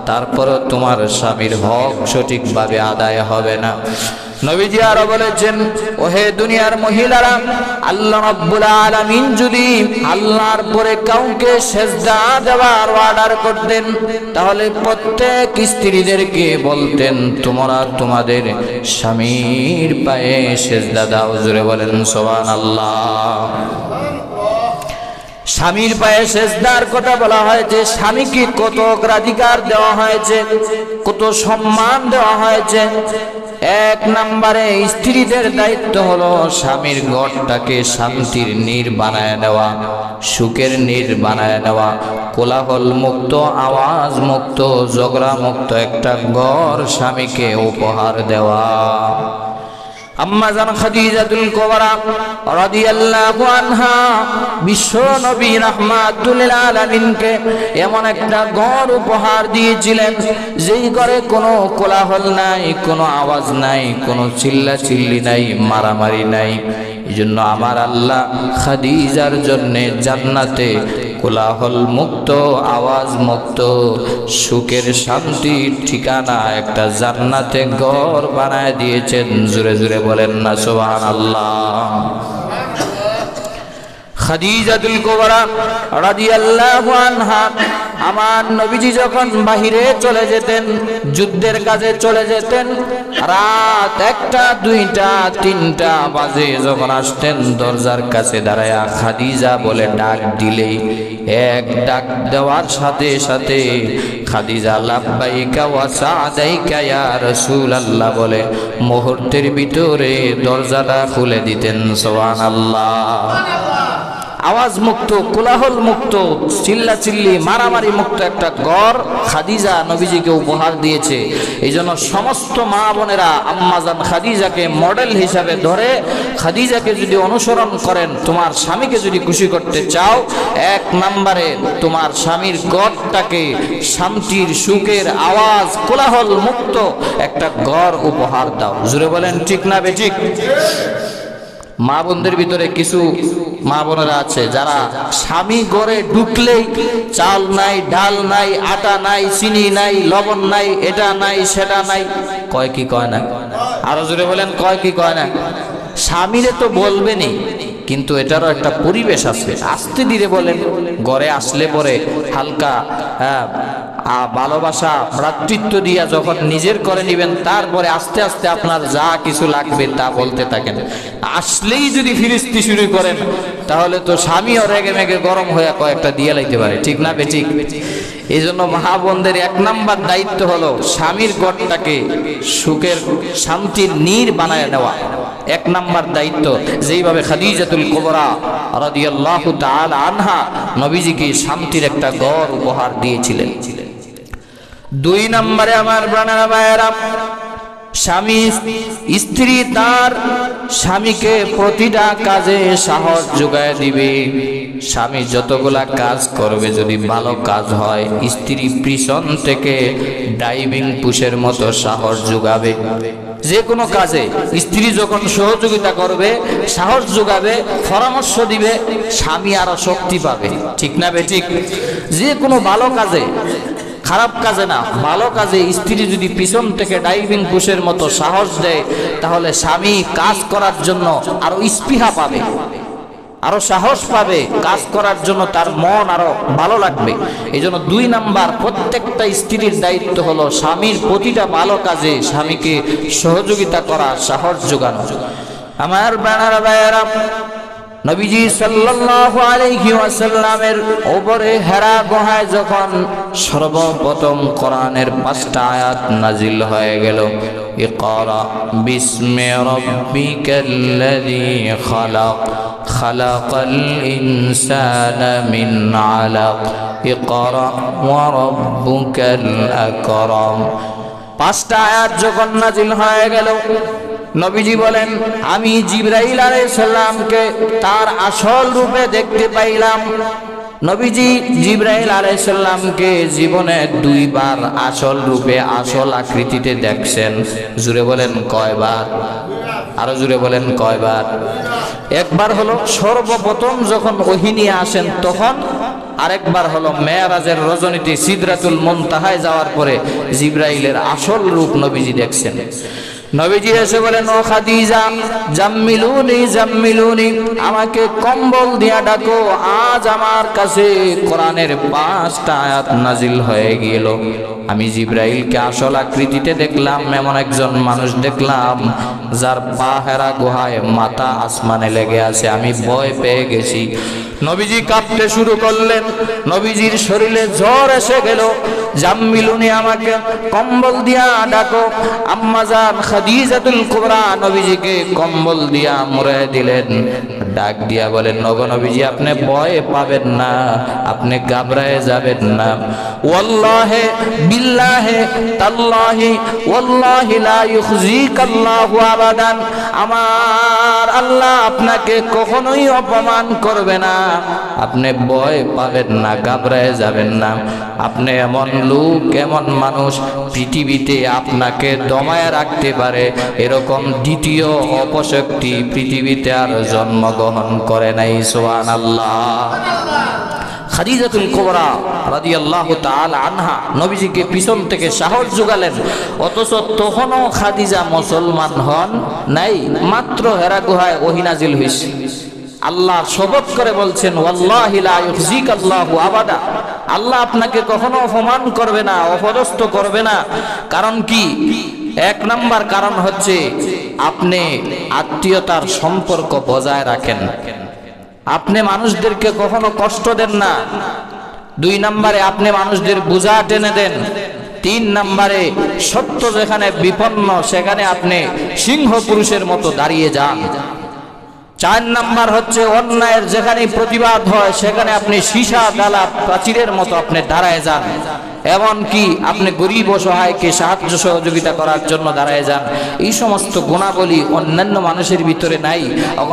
তারপরও তোমার স্বামীর হক সঠিকভাবে আদায় হবে না। নবীজি আরো বলেছেন, ওহে দুনিয়ার মহিলারা, আল্লাহ রাব্বুল আলামিন যদি আল্লাহর পরে কাউকে সেজদা দেওয়ার অর্ডার করতেন, তাহলে প্রত্যেক স্ত্রীদেরকে বলতেন, তোমরা তোমাদের স্বামীর পায়ে সেজদা দাও। জোরে বলেন সুবহানাল্লাহ। স্বামীর পায়ে সেজদার কথা বলা হয়েছে, স্বামীকে কত অগ্রাধিকার দেওয়া হয়েছে, কত সম্মান দেওয়া হয়েছে। এক নম্বরে স্ত্রীদের দায়িত্ব হলো স্বামীর ঘরটাকে শান্তির নীড় বানায় নেওয়া, সুখের নীড় বানায় নেওয়া, কোলাহল মুক্ত, আওয়াজ মুক্ত, ঝগড়া মুক্ত একটা ঘর স্বামীকে উপহার দেওয়া। আম্মা জান খাদিজাতুল কুবরা রাদিয়াল্লাহু আনহা বিশ্ব নবী রাহমাতুল লিল আলামিনকে এমন একটা ঘর উপহার দিয়েছিলেন যেই ঘরে কোনো কোলাহল নাই, কোনো আওয়াজ নাই, কোনো চিল্লাচিল্লি নাই, মারামারি নাই। এজন্য আমার আল্লাহ খাদিজার জন্য জান্নাতে কোলাহল মুক্ত, আওয়াজ মুক্ত, সুখের শান্তির ঠিকানা একটা জান্নাতে ঘর বানায় দিয়েছেন। জোরে জোরে বলেন না সুবহানাল্লাহ। খাদিজাতুল কুবরা রাদিয়াল্লাহু আনহা আমার নবীজি যখন বাহিরে চলে যেতেন, যুদ্ধের কাজে চলে যেতেন, রাত 1টা 2টা 3টা বাজে যখন আসতেন, দরজার কাছে দাঁড়ায়া খাদিজা বলে ডাক দিলেই এক ডাক দেওয়ার সাথে সাথে খাদিজা লাব্বাইকা ওয়া সাদাইকা ইয়া রাসূলুল্লাহ বলে মুহূর্তের ভিতরে দরজাটা খুলে দিতেন। সুবহানাল্লাহ। আওয়াজ মুক্ত, কোলাহল মুক্ত, চিল্লাচিল্লি, মারামারি মুক্ত একটা ঘর খাদিজা নবীজিকে উপহার দিয়েছে। এই জন্য সমস্ত মা বোনেরা আম্মাজান খাদিজাকে মডেল হিসাবে ধরে খাদিজাকে যদি অনুসরণ করেন, তোমার স্বামীকে যদি খুশি করতে চাও, 1 নম্বরে তোমার স্বামীর ঘরটাকে শান্তির, সুখের, আওয়াজ, কোলাহল মুক্ত একটা ঘর উপহার দাও। জুড়ে বলেন ঠিক না বেঠিক? মা বোনদের ভিতরে কিছু মা বোনেরা আছে যারা স্বামী ঘরে ঢুকলেই চাল নাই, ডাল নাই, আটা নাই, চিনি নাই, লবণ নাই, এটা নাই, সেটা নাই, কয় কি কয় না? আরো জোরে বলেন, কয় কি কয় না? স্বামীরে তো বলবেনই, কিন্তু এটারও একটা পরিবেশ আছে। আস্তে ধীরে বলেন, ঘরে আসলে পরে হালকা ভালোবাসা, ভ্রাতৃত্ব দিয়া যখন নিজের করে নিবেন, তারপরে আস্তে আস্তে আপনার যা কিছু লাগবে তা বলতে থাকেন। আসলেই যদি ফিরিস্তি শুরু করেন, তাহলে তো স্বামীও রেগে মেগে গরম হয়ে কয়েকটা দিয়ে লাইতে পারে। ঠিক না বেঠিক? এই জন্য মা বোনদের 1 নম্বর দায়িত্ব হলো স্বামীর ঘরটাকে সুখের, শান্তির নীড় বানায় নেওয়া। 1 নম্বর দায়িত্ব। যেইভাবে খাদিজাতুল কুবরা রাদিয়াল্লাহু তাআলা আনহা নবীজিকে শান্তির একটা ঘর উপহার দিয়েছিলেন। 2 নম্বরে আমার প্রাণের ভাইয়েরা, স্বামী স্ত্রী তার স্বামীকে প্রতিটা কাজে সাহস যোগায় দিবে। স্বামী যতগুলা কাজ করবে, যদি ভালো কাজ হয়, স্ত্রী পিছন থেকে ড্রাইভিং পুশের মতো সাহস যোগাবে। যে কোনো কাজে স্ত্রী যখন সহযোগিতা করবে, সাহস যোগাবে, পরামর্শ দিবে, স্বামী আরো শক্তি পাবে। ঠিক না বেঠিক? যে কোনো ভালো কাজে, খারাপ কাজে না, ভালো কাজে স্ত্রী যদি পিছন থেকে ড্রাইভিং পুশের মতো সাহস দেয়, তাহলে স্বামী কাজ করার জন্য আরো স্পৃহা পাবে, আরো সাহস পাবে, কাজ করার জন্য তার মন আরো ভালো লাগবে। এই জন্য 2 নাম্বার প্রত্যেকটা স্ত্রীর দায়িত্ব হলো স্বামীর প্রতিটা ভালো কাজে স্বামীকে সহযোগিতা করা, সাহস যোগানো। আমার বানারা ভাইয়েরা, নবীজি সাল্লাল্লাহু আলাইহি ওয়াসাল্লামের উপরে হেরা গুহায় যখন সর্বপ্রথম কোরআনের 5টা আয়াত নাজিল হয়ে গেল, ইকরা বিসমি রাব্বিকাল্লাযী খালাক খালাকাল ইনসানা মিন আলাক ইকরা ওয়া রাব্বুকাল আকরাম। 5টা আয়াত যখন নাজিল হয়ে গেল, নবীজি বলেন, আমি জিবরাইল আলাইহিস সালামকে তার আসল রূপে দেখতে পাইলাম। নবীজি জিবরাইল আলাইহিস সালামকে জীবনে 2 বার আসল রূপে, আসল আকৃতিতে দেখছেন। জুড়ে বলেন কয়বার? আরো জুড়ে বলেন কয়বার? 1 বার হলো সর্বপ্রথম যখন ওহী নিয়ে আসেন তখন, আরেকবার হলো মেরাজের রজনীতে সিদরাতুল মুনতাহায় যাওয়ার পরে জিবরাইলের আসল রূপ নবীজি দেখছেন। নবীজি এসে বলেন, ও খাদিজা, জাম্মিলুনি জাম্মিলুনি, আমাকে কম্বল দিয়া ডাকো, আজ আমার কাছে কোরআনের 5টা আয়াত নাজিল হয়ে গেল। আমি জিবরাইলকে আসল আকৃতিতে দেখলাম, এমন একজন মানুষ দেখলাম যার পা হেরা গুহায়, মাথা আসমানে লেগে আছে। আমি ভয় পেয়ে গেছি। নবীজি কাঁপতে শুরু করলেন, নবীজির শরীরে জ্বর এসে গেল। জাম্মিলুনি, আমাকে কম্বল দিয়া ডাকো। আম্মাজান খাদিজাতুল কুবরা নবীজিকে কম্বল দিয়া মুড়ে দিলেন, ডাক দিয়া বলেন, নগো নবীজি, আপনি ভয় পাবেন না, আপনি ঘাবড়ায় যাবেন না। ওয়াল্লাহি বিল্লাহি তাল্লাহি ওয়াল্লাহি লা ইউখজিকাল্লাহু আবাদান, আমার আল্লাহ আপনাকে কখনোই অপমান করবে না, আপনি ভয় পাবেন না, ঘাবড়ায় যাবেন না। আপনি এমন লোক, এমন মানুষ পৃথিবীতে আপনাকে দমায় রাখতে পারে এরকম দ্বিতীয় অপশক্তি পৃথিবীতে আর জন্মগ্রহণ করে নাই। সুবহানাল্লাহ। খাদিজাতুল কুবরা রাদিয়াল্লাহু তাআলা আনহা নবীজিকে পিছন থেকে সাহস জোগালেন, অথচ তখনও খাদিজা মুসলমান হন নাই, মাত্র হেরা গুহায় ওহী নাজিল হইছে। আল্লাহ শপথ করে বলছেন, ওয়াল্লাহি লা ইউখজিকাল্লাহু আবাদা, আল্লাহ আপনাকে কখনো অপমান করবে না, অপদস্থ করবে না। কারণ কি? 1 নাম্বার কারণ হচ্ছে আপনি আত্মীয়তার সম্পর্ক বজায় রাখেন, আপনি মানুষদেরকে কখনো কষ্ট দেন না। 2 নাম্বারে আপনি মানুষদের বোঝা টেনে দেন। 3 নাম্বারে সত্য যেখানে বিপন্ন সেখানে আপনি সিংহ পুরুষের মতো দাঁড়িয়ে যান। 4 নাম্বার হচ্ছে অন্যায়ের যেখানে প্রতিবাদ হয় সেখানে আপনি সীসা ডালা প্রাচীরের মতো আপনি দাঁড়ায় যান। এমনকি আপনি গরিব অসহায়কে সাহায্য সহযোগিতা করার জন্য দাঁড়ায় যান। এই সমস্ত গুণাবলী অন্যান্য মানুষের ভিতরে নাই,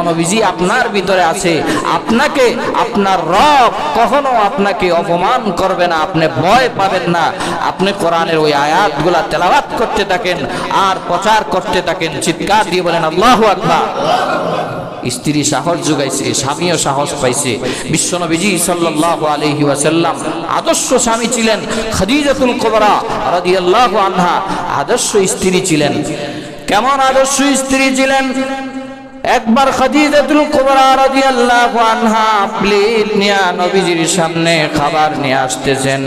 নবীজি আপনার ভিতরে আছে। আপনাকে আপনার রব কখনো আপনাকে অপমান করবে না, আপনি ভয় পাবেন না। আপনি কোরআনের ওই আয়াতগুলা তেলাওয়াত করতে থাকেন আর প্রচার করতে থাকেন। চিৎকার দিয়ে বলেন আল্লাহু আকবার। স্ত্রী সাহস যোগাইছে, স্বামীও সাহস পাইছে। বিশ্বনবীজি সাল্লাল্লাহু আলাইহি ওয়াসাল্লাম আদর্শ স্বামী ছিলেন। খাদিজাতুল কুবরা রাদিয়াল্লাহু আনহা আদর্শ স্ত্রী ছিলেন। কেমন আদর্শ স্ত্রী ছিলেন? একবার খাদিজাতুল কুবরা রাদিয়াল্লাহু আনহা প্লেট নিয়ে নবীজির সামনে খাবার নিয়ে আসতেছেন।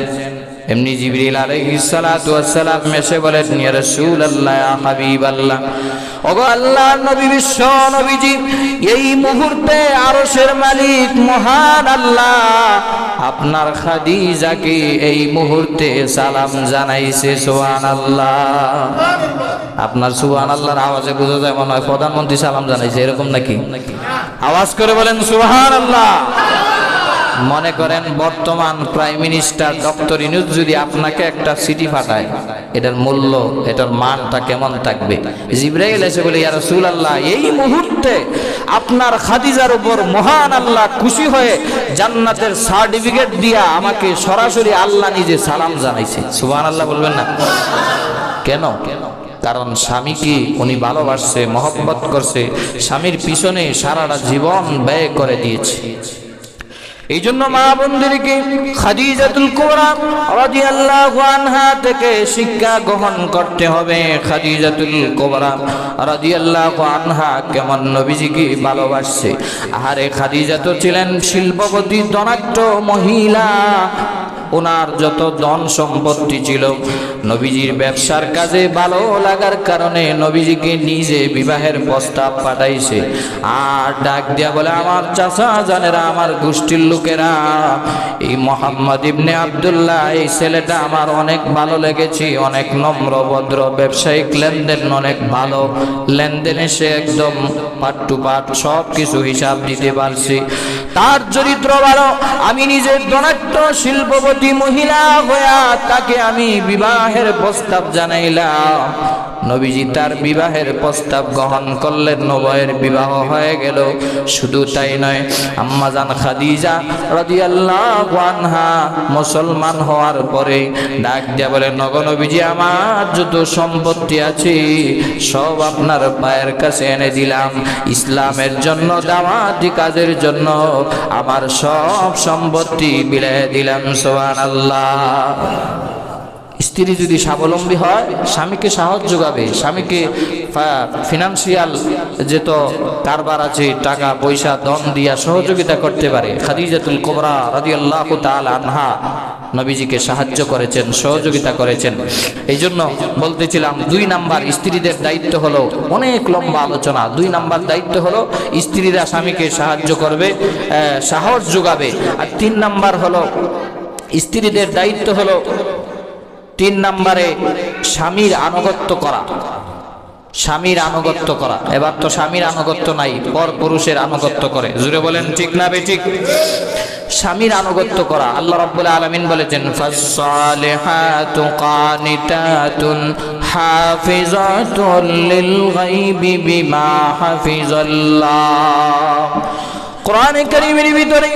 এমনি জিবরিল আলাইহিস সালাতু ওয়াস সালাম এসে বলেন, ইয়া রাসূলুল্লাহ, ইয়া হাবিবাল্লাহ, ওগো আল্লাহর নবী, বিশ্ব নবীজি, এই মুহূর্তে আরশের মালিক মহান আল্লাহ আপনার খাদিজাকে এই মুহূর্তে সালাম জানাইছে। সুবহানাল্লাহ। আপনার সুবহানাল্লাহর আওয়াজে বোঝা যায় মনে হয় প্রধানমন্ত্রী সালাম জানাইছে, এরকম নাকি? আওয়াজ করে বলেন সুবহানাল্লাহ। মনে করেন বর্তমান প্রাইম মিনিস্টার ডক্টর ইউনূস যদি আপনাকে একটা চিঠি পাঠায়, এটার মূল্য, এটার মানটা কেমন থাকবে? জিবরাইল এসে বলে, ইয়া রাসূলুল্লাহ, এই মুহূর্তে আপনার খাদিজার উপর মহান আল্লাহ খুশি হয়ে জান্নাতের সার্টিফিকেট দিয়া আমাকে সরাসরি আল্লাহ নিজে সালাম জানাইছে। সুবহানাল্লাহ বলবেন না? কেন? কারণ স্বামীকে উনি ভালোবাসছে, মহব্বত করছে, স্বামীর পিছনে সারাটা জীবন ব্যয় করে দিয়েছে। এই জন্য মা বোনদেরকে খাদিজাতুল কুবরা রাদিয়াল্লাহু আনহা থেকে শিক্ষা গ্রহণ করতে হবে। খাদিজাতুল কুবরা রাদিয়াল্লাহু আনহা কেমন নবীজিকে ভালোবাসছে। আরে খাদিজা তো ছিলেন শিল্পপতি, ধনাঢ্য মহিলা। ওনার যত ধন সম্পত্তি ছিল, নবীজির ব্যবসার কাজে ভালো লাগার কারণে নবীজিকে নিজে বিবাহের প্রস্তাব পাঠাইছে। আর ডাক দিয়া বলে, আমার চাচা জানেরা, আমার গোষ্ঠীর লোকেরা, এই মোহাম্মদ ইবনে আব্দুল্লাহ, এই ছেলেটা আমার অনেক ভালো লেগেছে, অনেক নম্র ভদ্র, ব্যবসায়িক লেনদেন অনেক ভালো, লেনদেনে সে একদম পাট টু পাট সব কিছু হিসাব দিতে পারছি, তার চরিত্র ভালো। আমি নিজে ধনাঢ্য শিল্পপতি মহিলা হইয়া তাকে আমি বিবাহের প্রস্তাব জানাইলাম। নবীজি তার বিবাহের প্রস্তাব গ্রহণ করলেন, নবয়ের বিবাহ হয়ে গেল। শুধু তাই নয়, আম্মাজান খাদিজা রাদিয়াল্লাহু আনহা মুসলমান হওয়ার পরে ডাক দিয়া বলেন, নগো নবীজি, আমার যত সম্পত্তি আছে সব আপনার পায়ের কাছে এনে দিলাম। ইসলামের জন্য, দাওয়াতি কাজের জন্য আমার সব সম্পত্তি বিলিয়ে দিলাম। সুবহানাল্লাহ। স্ত্রী যদি স্বাবলম্বী হয় স্বামীকে সাহস যোগাবে, স্বামীকে ফিনান্সিয়াল যে তো কারবার আছে, টাকা পয়সা দন দিয়া সহযোগিতা করতে পারে। খাদিজাতুল কুবরা রাদিয়াল্লাহু তাআলা আনহা নবীজিকে সাহায্য করেছেন, সহযোগিতা করেছেন। এই জন্য বলতেছিলাম 2 নাম্বার স্ত্রীদের দায়িত্ব হলো, অনেক লম্বা আলোচনা। 2 নাম্বার দায়িত্ব হলো স্ত্রীরা স্বামীকে সাহায্য করবে, সাহস যোগাবে। আর 3 নাম্বার হলো স্ত্রীদের দায়িত্ব হলো 3 নম্বরে স্বামীর আনুগত্য করা। স্বামীর আনুগত্য করা। এবার তো স্বামীর আনুগত্য নাই, পর পুরুষের আনুগত্য করে। জুড়ে বলেন ঠিক না বেঠিক? স্বামীর আনুগত্য করা। আল্লাহ রাব্বুল আলামিন বলেছেন ফাসসালিহাতু কানিতাতুন হাফিজাতুল লিল গায়বি বিমা হাফিজাল্লাহ। কোরআনে কারীমের ভিতরে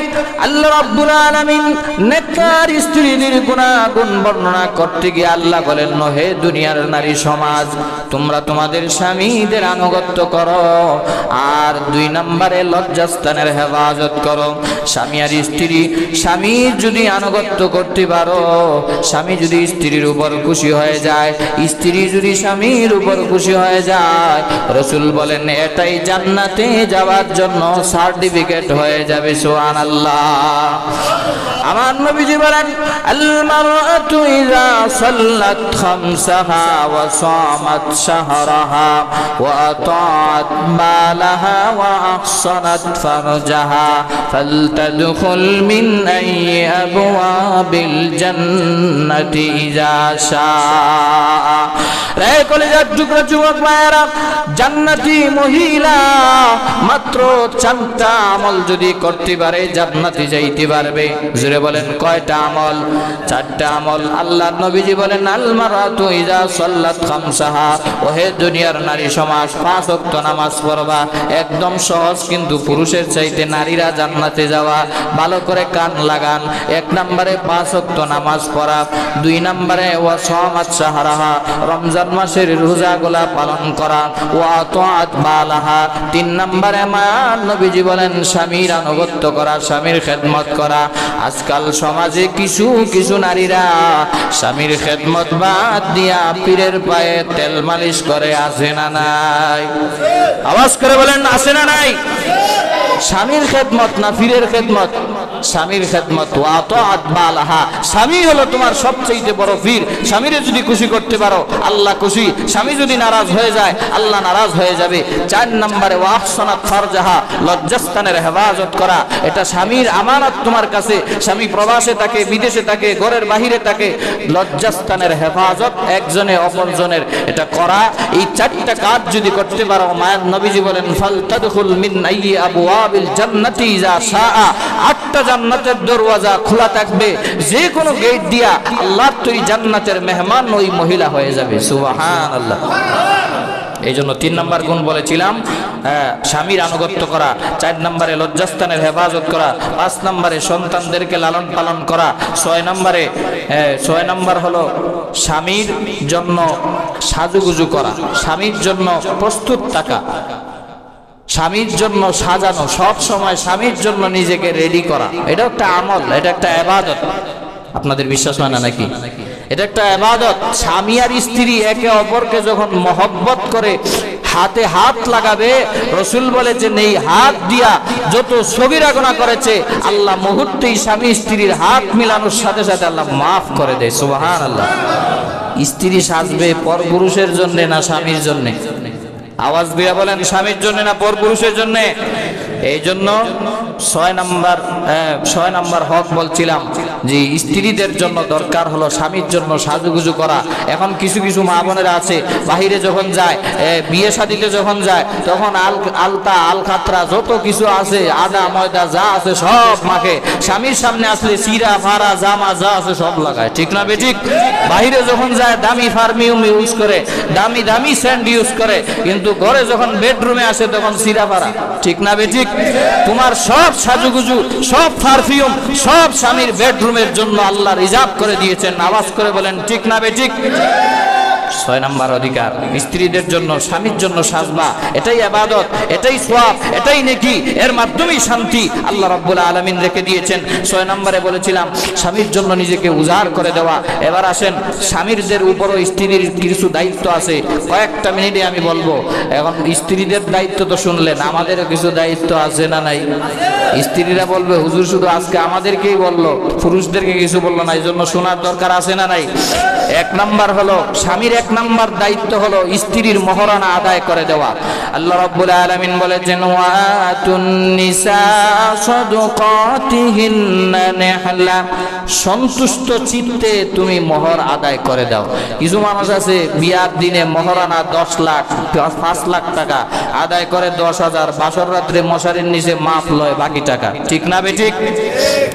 আল্লাহ রাব্বুল আলামিন নেককার স্ত্রীদের গুণাগুণ বর্ণনা করতে গিয়ে আল্লাহ বলেন, হে দুনিয়ার নারী সমাজ, তোমরা তোমাদের স্বামীদের আনুগত্য করো, আর 2 নম্বরে লজ্জাস্থানের হেফাজত করো। স্বামী আর স্ত্রী, স্বামী যদি আনুগত্য করতে পারো, স্বামী যদি স্ত্রীর উপর খুশি হয়ে যায়, স্ত্রী যদি স্বামীর উপর খুশি হয়ে যায়, রাসূল বলেন এটাই জান্নাতে যাওয়ার জন্য সার্টিফিকেট হয়ে যাবে। সুবহানাল্লাহ। আমার নবীজি বলেন আল মারআতু ইযা সাল্লাত খামসাহা ওয়া সামাত শাহরাহা ওয়া আতাআত মালাহা ওয়া আহসানাত ফারজাহা ফালতাদখুল মিন আইয়ি আবওয়াবিল জান্নাতি ইযা শাআ। রে কলেজার টুকরা যুবক ভাইরা, জান্নাতি মহিলা মাত্র 4টা আমল যদি করতে পারে জান্নাতে যাইতে পারবে। জোরে বলেন কয়টা আমল? 4টা আমল। আল্লাহ নবীজি বলেন আল মারাতু ইযা সাল্লাত খামসাহা, ওহে দুনিয়ার নারী সমাজ, 5 ওয়াক্ত নামাজ পড়বা। একদম সহজ, কিন্তু পুরুষের চাইতে নারীরা জান্নাতে যাওয়া। ভালো করে কান লাগান। 1 নম্বরে 5 ওয়াক্ত নামাজ পড়া। 2 নম্বরে ওয়া সামাত শাহরাহা, রমজান মাসের রোজাগুলা পালন করা। ওয়া আতাআত মালাহা, 3 নম্বরে মায়ার নবীজি বলেন স্বামীর আনুগত্য করা, স্বামীর খেদমত করা। আজকাল সমাজে কিছু নারীরা স্বামীর খেদমত বাদ দিয়া পীরের পায়ে তেল মালিশ করে। আছে না নাই? আওয়াজ করে বলেন আছে না নাই? স্বামীর খেদমত না পীরের খেদমত? স্বামীর খেদমত। ওয়া আতাআত মালাহা, স্বামী হলো তোমার সবচেয়ে বড় পীর। স্বামীরে যদি খুশি করতে পারো আল্লাহ খুশি, স্বামী যদি নারাজ হয়ে যায় আল্লাহ নারাজ হয়ে যাবে। 4 নম্বরে ওয়া আহসানাত ফারজাহা, লজ্জাস্থানের হেফাজত করা। এটা স্বামীর আমানত তোমার কাছে। স্বামী প্রবাসে থাকে, বিদেশে থাকে, ঘরের বাহিরে থাকে, লজ্জাস্থানের হেফাজত একজনে অপরজনের এটা করা। এই 4টা কাজ যদি করতে পারো, মায়ের নবীজি বলেন ফালতাদখুল মিন আইয়ি আবওয়াবিল জান্নাতি ইযা শাআ। 8টা জান্নাতের দরওয়াজা খোলা থাকবে, যে কোনো গেট দিয়া আল্লাহর তৈরি জান্নাতের মেহমান ওই মহিলা হয়ে যাবে। সুবহানাল্লাহ। এই জন্য 3 নম্বর গুণ বলেছিলাম স্বামীর আনুগত্য করা, 4 নম্বরে লজ্জাস্থানের হেফাজত করা, 5 নম্বরে সন্তানদেরকে লালন পালন করা, 6 নম্বর হলো স্বামীর জন্য সাজুগুজু করা, স্বামীর জন্য প্রস্তুত থাকা, স্বামীর জন্য সাজানো, সব সময় স্বামীর জন্য নিজেকে রেডি করা। এটা একটা আমল, এটা একটা ইবাদত। আপনাদের বিশ্বাস হয় না নাকি? এটা একটা ইবাদত। স্বামী আর স্ত্রী একে অপরকে যখন মহব্বত করে হাতে হাত লাগাবে, রাসূল বলেছেন এই হাত দিয়া যত সগীরা গুনাহ করেছে আল্লাহ মুহূর্তেই স্বামী স্ত্রীর হাত মিলানোর সাথে সাথে আল্লাহ মাফ করে দেয়। সুবহানাল্লাহ। স্ত্রী সাজবে পরপুরুষের জন্য না স্বামীর জন্য? আওয়াজ দিয়া বলেন স্বামীর জন্য না পরপুরুষের জন্য? এই জন্য 6 নম্বর হক বলছিলাম যে স্ত্রীদের জন্য দরকার হলো স্বামীর জন্য সাজুগুজু করা। এখন কিছু মা বোনেরা আছে বাহিরে যখন যায়, বিয়ে শাদিতে যখন যায়, তখন আলতা আলখাতরা যত কিছু আছে, আদা ময়দা যা আছে সব মাখে। স্বামীর সামনে আসলে সিরা ফারা জামা যা আছে সব লাগায়। ঠিক না বেঠিক? বাহিরে যখন যায় দামি পারফিউম ইউজ করে, দামি সেন্ট ইউজ করে, কিন্তু ঘরে যখন বেডরুমে আসে তখন সিরা ফারা। ঠিক না বেঠিক? তোমার সব সাজুগুজু, সব পারফিউম, সব স্বামীর বেডরুমের জন্য আল্লাহ রিজার্ভ করে দিয়েছেন। আওয়াজ করে বলেন ঠিক না বেঠিক? ছয় নাম্বার অধিকার, স্ত্রীদের জন্য স্বামীর জন্য সাজবা, এটাই ইবাদত, এটাই সওয়াব, এটাই নেকি, এর মাধ্যমেই শান্তি আল্লাহ রাব্বুল আলামিন রেখে দিয়েছেন। ছয় নম্বরে বলেছিলাম স্বামীর জন্য নিজেকে উজাড় করে দেওয়া। এবার আসেন স্বামীদের উপরও স্ত্রীর কিছু দায়িত্ব আছে, কয়েকটা মিনিটে আমি বলবো। এখন স্ত্রীদের দায়িত্ব তো শুনলেন, আমাদেরও কিছু দায়িত্ব আছে না নাই? স্ত্রীরা বলবে হুজুর শুধু আজকে আমাদেরকেই বললো, পুরুষদেরকে কিছু বললো না, এই জন্য শোনার দরকার আছে না নাই? এক নাম্বার হলো স্বামীর এক নাম্বার দায়িত্ব হলো স্ত্রীর মহরানা আদায় করে দেওয়া। আল্লাহ রাব্বুল আলামিন বলেছেন ওয়াতুন নিসা সাদকাতিহিন্না নিহলা, সন্তুষ্ট চিত্তে তুমি মোহর আদায় করে দাও। কিছু মানুষ আছে বিয়ার দিনে মহরানা 10 লাখ 5 লাখ টাকা আদায় করে 10,000, বাসর রাত্রে মশারির নিচে মাপ লয় বাকি টাকা। ঠিক না বেঠিক?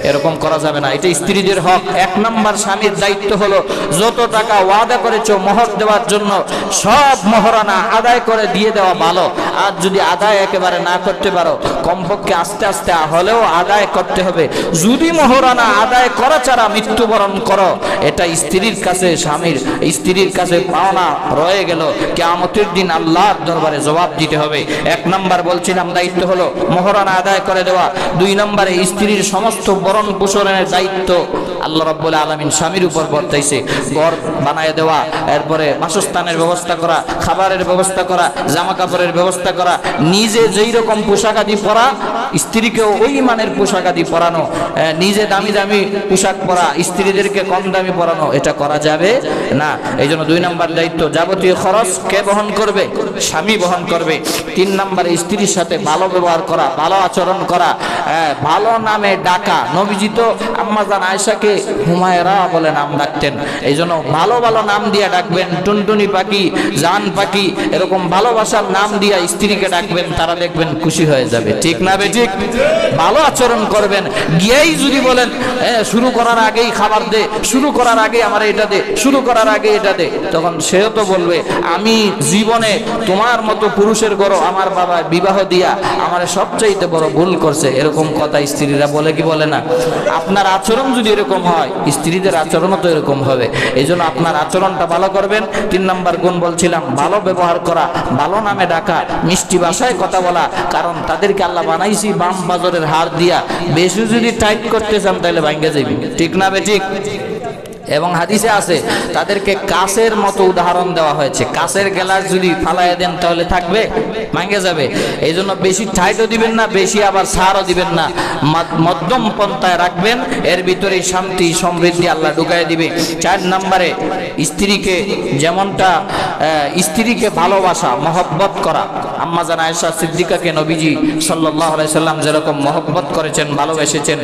এরকম করা যাবে না, এটা স্ত্রীদের হক। এক নাম্বার স্বামীর দায়িত্ব হলো যত টাকা ওয়াদা করেছো মোহর দেওয়ার জন্য সব মহরানা আদায় করে দিয়ে দেওয়া ভালো। আর যদি আদায় একেবারে না করতে পারো, কমপক্ষে আস্তে আস্তে হলেও আদায় করতে হবে। যদি মহরানা আদায় করা ছাড়া মৃত্যুবরণ করো, এটা স্ত্রীর কাছে স্ত্রীর কাছে পাওনা রয়ে গেল, কিয়ামতের দিন আল্লাহর দরবারে জবাব দিতে হবে। এক নাম্বার বলছিলাম দায়িত্ব হলো মহরানা আদায় করে দেওয়া। 2 নম্বরে স্ত্রীর সমস্ত ভরণ পোষণের দায়িত্ব আল্লাহ রাব্বুল আলামিন স্বামীর উপর বর্তাইছে। ঘর বানায় দেওয়া, এরপরে বাসস্থানের ব্যবস্থা করা, খাবারের ব্যবস্থা করা, জামা কাপড়ের ব্যবস্থা করা, নিজে যেই রকম পোশাক আদি পরা স্ত্রীকেও ওই মানের পোশাক আদি পরানো, নিজে দামি দামি পোশাক পরা স্ত্রীদেরকে কম দামি পরানো, এটা করা যাবে না। এই জন্য 2 নম্বর দায়িত্ব যাবতীয় খরচ কে বহন করবে? স্বামী বহন করবে। 3 নম্বরে স্ত্রীর সাথে ভালো ব্যবহার করা, ভালো আচরণ করা, ভালো নামে ডাকা। নবীজি তো আম্মা জান আয়েশাকে হুমায়রা বলে নাম ডাকতেন, এই জন্য ভালো ভালো নাম দিয়ে ডাকবেন। টুনটুনি পাখি, জান পাখি, এরকম ভালোবাসার নাম দিয়ে স্ত্রীকে ডাকবেন, তারা দেখবেন খুশি হয়ে যাবে। ঠিক না বেঠিক? ভালো আচরণ করবেন। গিয়েই যদি বলেন শুরু করার আগেই খাবার দে, শুরু করার আগে আমার এটা দে, শুরু করার আগে এটা দে, তখন সেও তো বলবে আমি জীবনে তোমার মতো পুরুষের ঘর আমার বাবা বিবাহ দিয়া আমার সবচাইতে বড় ভুল করছে। এরকম কথা স্ত্রীরা বলে কি বলে না? আপনার আচরণ যদি এরকম হয়, স্ত্রীদের আচরণও তো এরকম হবে। এই জন্য আপনার আচরণটা ভালো করবেন। 3 নম্বর গুণ বলছিলাম ভালো ব্যবহার করা, ভালো নামে ডাকা, মিষ্টি ভাষায় কথা বলা। কারণ তাদেরকে আল্লাহ বানাইছি বাম বাজারের হাড় দিয়া, বেশি যদি টাইট করতে চান তাহলে ভাঙ্গা যাবি। ঠিক না বেঠিক? এবং হাদিসে আছে তাদেরকে কাঁচের মতো উদাহরণ দেওয়া হয়েছে। কাঁচের গ্লাস যদি ফালাইয়া দেন তাহলে থাকবে? ভাঙে যাবে। এই জন্য বেশি টাইটও দিবেন না, বেশি আবার ছাড়ও দিবেন না, মধ্যম পন্থায় রাখবেন। এর ভিতরে শান্তি সমৃদ্ধি আল্লাহ ঢুকাই দিবে। 4 নম্বরে স্ত্রীকে যেমনটা স্ত্রীকে ভালোবাসা, মহব্বত করা। আম্মা জান আয়েশা সিদ্দিকাকে নবীজি সাল্লাল্লাহু আলাইহি সাল্লাম যেরকম মহব্বত করেছেন, ভালোবেসেছেন,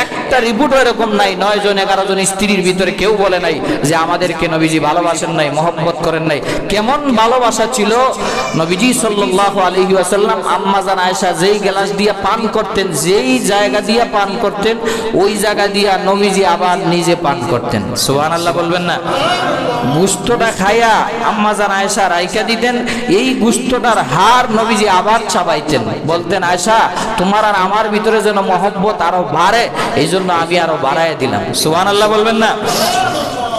একটা রিপোর্টও এরকম নাই 9 জন 11 জন স্ত্রীর ভিতরে কেউ বলে নাই যে আমাদেরকে নবীজি ভালোবাসেন নাই, মহব্বত করেন নাই। কেমন ভালোবাসা ছিল নবীজি সাল্লাল্লাহু আলাইহি ওয়াসাল্লাম আম্মা জান আয়েশা যেই গ্লাস দিয়ে পান করতেন, যেই জায়গা দিয়ে পান করতেন, ওই জায়গা দিয়ে নবীজি আবার নিজে পান করতেন। সুবহানাল্লাহ বলবেন না? গুস্তটা খাইয়া আম্মা জান আয়েশা রাইখা দিতেন, এই গুস্তটার হাড় নবীজি আবার চাবাইতেন, বলতেন আয়েশা তোমার আর আমার ভিতরে যেন মহব্বত আরো বাড়ে, এই জন্য আমি আরো বাড়ায় দিলাম। সুবহানাল্লাহ বলবেন না?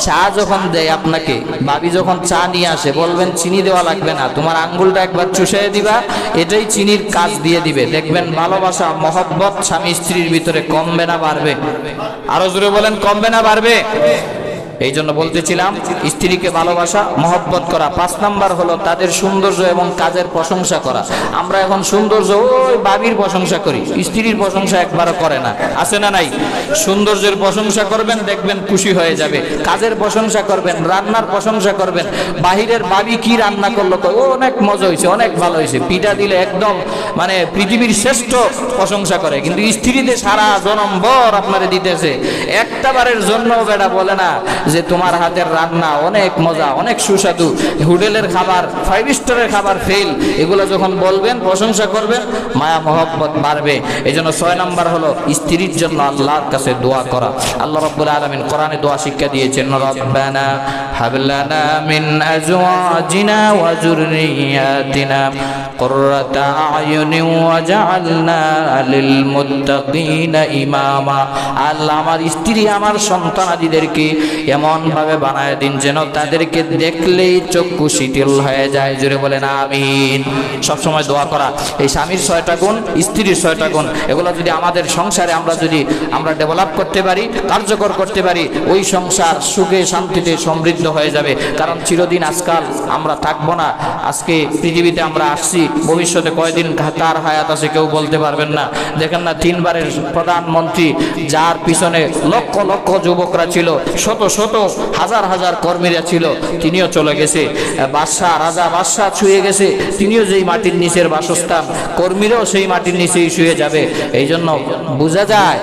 চা যখন দেয় আপনাকে, ভাবি যখন চা নিয়ে আসে, বলবেন চিনি দেওয়া লাগবে না, তোমার আঙ্গুলটা একবার চুষিয়ে দিবা, এটাই চিনির কাজ দিয়ে দিবে। দেখবেন ভালোবাসা, মহব্বত স্বামী স্ত্রীর ভিতরে কমবে না বাড়বে? আরো জোরে বলেন, কমবে না বাড়বে? এই জন্য বলতেছিলাম স্ত্রীকে ভালোবাসা, মহব্বত করা। 5 নাম্বার হলো তাদের সৌন্দর্য এবং কাজের প্রশংসা করা। আমরা এখন সৌন্দর্য ওই বাবির প্রশংসা করি, স্ত্রীর প্রশংসা একবারও করে না, আছে না নাই? সৌন্দর্যের প্রশংসা করবেন, দেখবেন খুশি হয়ে যাবে। কাজের প্রশংসা করবেন, রান্নার প্রশংসা করবেন। বাহিরের বাবি কি রান্না করলো, ও অনেক মজা হয়েছে, অনেক ভালো হয়েছে, পিঠা দিলে একদম মানে পৃথিবীর শ্রেষ্ঠ প্রশংসা করে। কিন্তু স্ত্রীদের সারা জনমভর আপনারে দিতেছে, একটা বারের জন্য বেটা বলে না যে তোমার হাতের রান্না অনেক মজা, অনেক সুস্বাদু, হোটেলের খাবার, 5 স্টারের খাবার ফেল। এগুলো যখন বলবেন, প্রশংসা করবেন, মায়া মহব্বত বাড়বে। এই জন্য 6 নাম্বার হলো স্ত্রীর জন্য আল্লাহর কাছে দোয়া করা। আল্লাহ রাব্বুল আলামিন কোরআনে দোয়া শিক্ষা দিয়েছেন, রব্বানা হাব লানা মিন আজওয়াজিনা ওয়া যুররিয়াতিনা কুররাতা আয়ুনিন ওয়াজআলনা লিল মুত্তাকিনা ইমামা। আল্লাহ আমার স্ত্রী, আমার সন্তানাদিদেরকে এমন ভাবে বানায় দিন যেন তাদেরকে দেখলেই চক্ষু শীতল হয়ে যায়। জোরে বলেন আমিন। সবসময় দোয়া করা, এই স্বামীর 6টা গুণ, স্ত্রীর 6টা গুণ, এগুলো যদি আমাদের সংসারে আমরা ডেভেলপ করতে পারি, কার্যকর করতে পারি, ওই সংসার সুখে শান্তিতে সমৃদ্ধ হয়ে যাবে। কারণ চিরদিন আজকাল আমরা থাকবো না। আজকে পৃথিবীতে আমরা আসছি, ভবিষ্যতে কয়দিন কার হায়াত আছে কেউ বলতে পারবেন না। দেখেন না, 3বারের প্রধানমন্ত্রী, যার পিছনে লক্ষ লক্ষ যুবকরা ছিল, শত শত হাজার হাজার কর্মীরা ছিল, তিনিও চলে গেছে। বাদশাহ, রাজা বাদশাহ ছুঁয়ে গেছে, তিনিও যেই মাটির নিচের বাসস্থান, কর্মীরাও সেই মাটির নিচেই শুয়ে যাবে। এই জন্য বোঝা যায়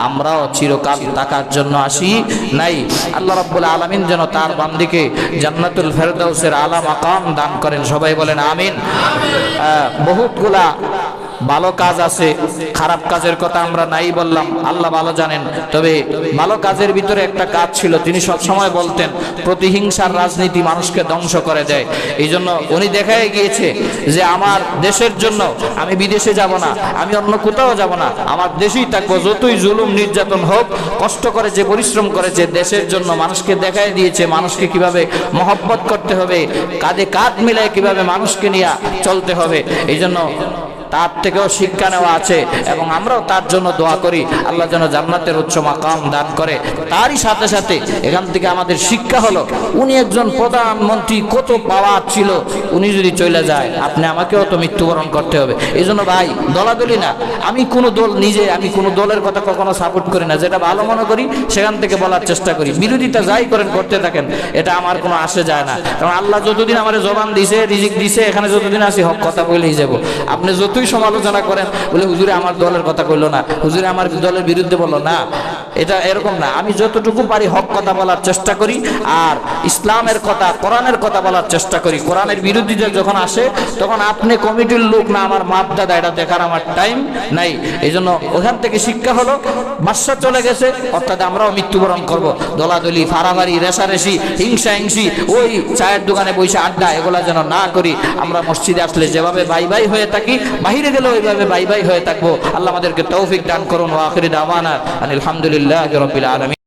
আমরাও চিরকাল থাকার জন্য আসি নাই। আল্লাহ রাব্বুল আলামিন যেন তার বান্দিকে জান্নাতুল ফেরদাউসের আলা মাকাম দান করেন। সবাই বলেন আমিন। বহুতগুলা ভালো কাজ আছে, খারাপ কাজের কথা আমরা নাই বললাম, আল্লাহ ভালো জানেন। তবে ভালো কাজের ভিতরে একটা কাজ ছিল, তিনি সব সময় বলতেন প্রতিহিংসার রাজনীতি মানুষকে ধ্বংস করে দেয়। এই জন্য উনি দেখায় গিয়েছে যে আমার দেশের জন্য আমি বিদেশে যাব না, আমি অন্য কোথাও যাব না, আমার দেশেই থাকবো। যতই জুলুম নির্যাতন হোক, কষ্ট করে যে পরিশ্রম করেছে দেশের জন্য, মানুষকে দেখায় দিয়েছে মানুষকে কিভাবে মহব্বত করতে হবে, কাঁধে কাঁধ মিলায় কিভাবে মানুষকে নিয়ে চলতে হবে। এই জন্য তার থেকেও শিক্ষা নেওয়া আছে এবং আমরাও তার জন্য দোয়া করি আল্লাহ যেন জান্নাতের উচ্চ মাকাম দান করে। তারই সাথে সাথে এখান থেকে আমাদের শিক্ষা হলো, উনি একজন প্রধানমন্ত্রী, কত পাওয়ার ছিল, উনি যদি চলে যায় আপনি আমাকেও তো মৃত্যুবরণ করতে হবে। এই জন্য ভাই, দলাদলি না, আমি কোনো দল নিজে, আমি কোনো দলের কথা কখনো সাপোর্ট করি না। যেটা ভালো মনে করি সেখান থেকে বলার চেষ্টা করি, বিরোধিতা যাই করেন করতে থাকেন, এটা আমার কোনো আসে যায় না। কারণ আল্লাহ যতদিন আমার জবান দিছে, রিজিক দিছে, এখানে যতদিন আসি হক কথা বলেই যাব। আপনি যতই সমালোচনা করেন, বলে হুজুরে আমার দলের কথা কইলো না, হুজুরে আমার দলের বিরুদ্ধে বললো না, এটা এরকম না। আমি যতটুকু পারি হক কথা বলার চেষ্টা করি, আর ইসলামের কথা, কোরআনের কথা বলার চেষ্টা করি। কোরআনের বিরোধীদের যখন আসে তখন আপনি কমিটির লোক না আমার মাপ দাদা, এটা দেখার আমার টাইম নাই। এই জন্য ওখান থেকে শিক্ষা হলো, বাদশা চলে গেছে অর্থাৎ আমরাও মৃত্যুবরণ করব। দলাদলি, ফাড়াফাড়ি, রেশারেশি, হিংসা হিংসি, ওই চায়ের দোকানে বসে আড্ডা, এগুলা যেন না করি। আমরা মসজিদে আসলে যেভাবে বাই বাই হয়ে থাকি, বাহিরে গেলে ওইভাবে বাই বাই হয়ে থাকবো। আল্লাহ আমাদেরকে তৌফিক দান করুন। ওয়া আখিরি দাওয়ানা আলহামদুলিল্লাহি রাব্বিল আলামিন।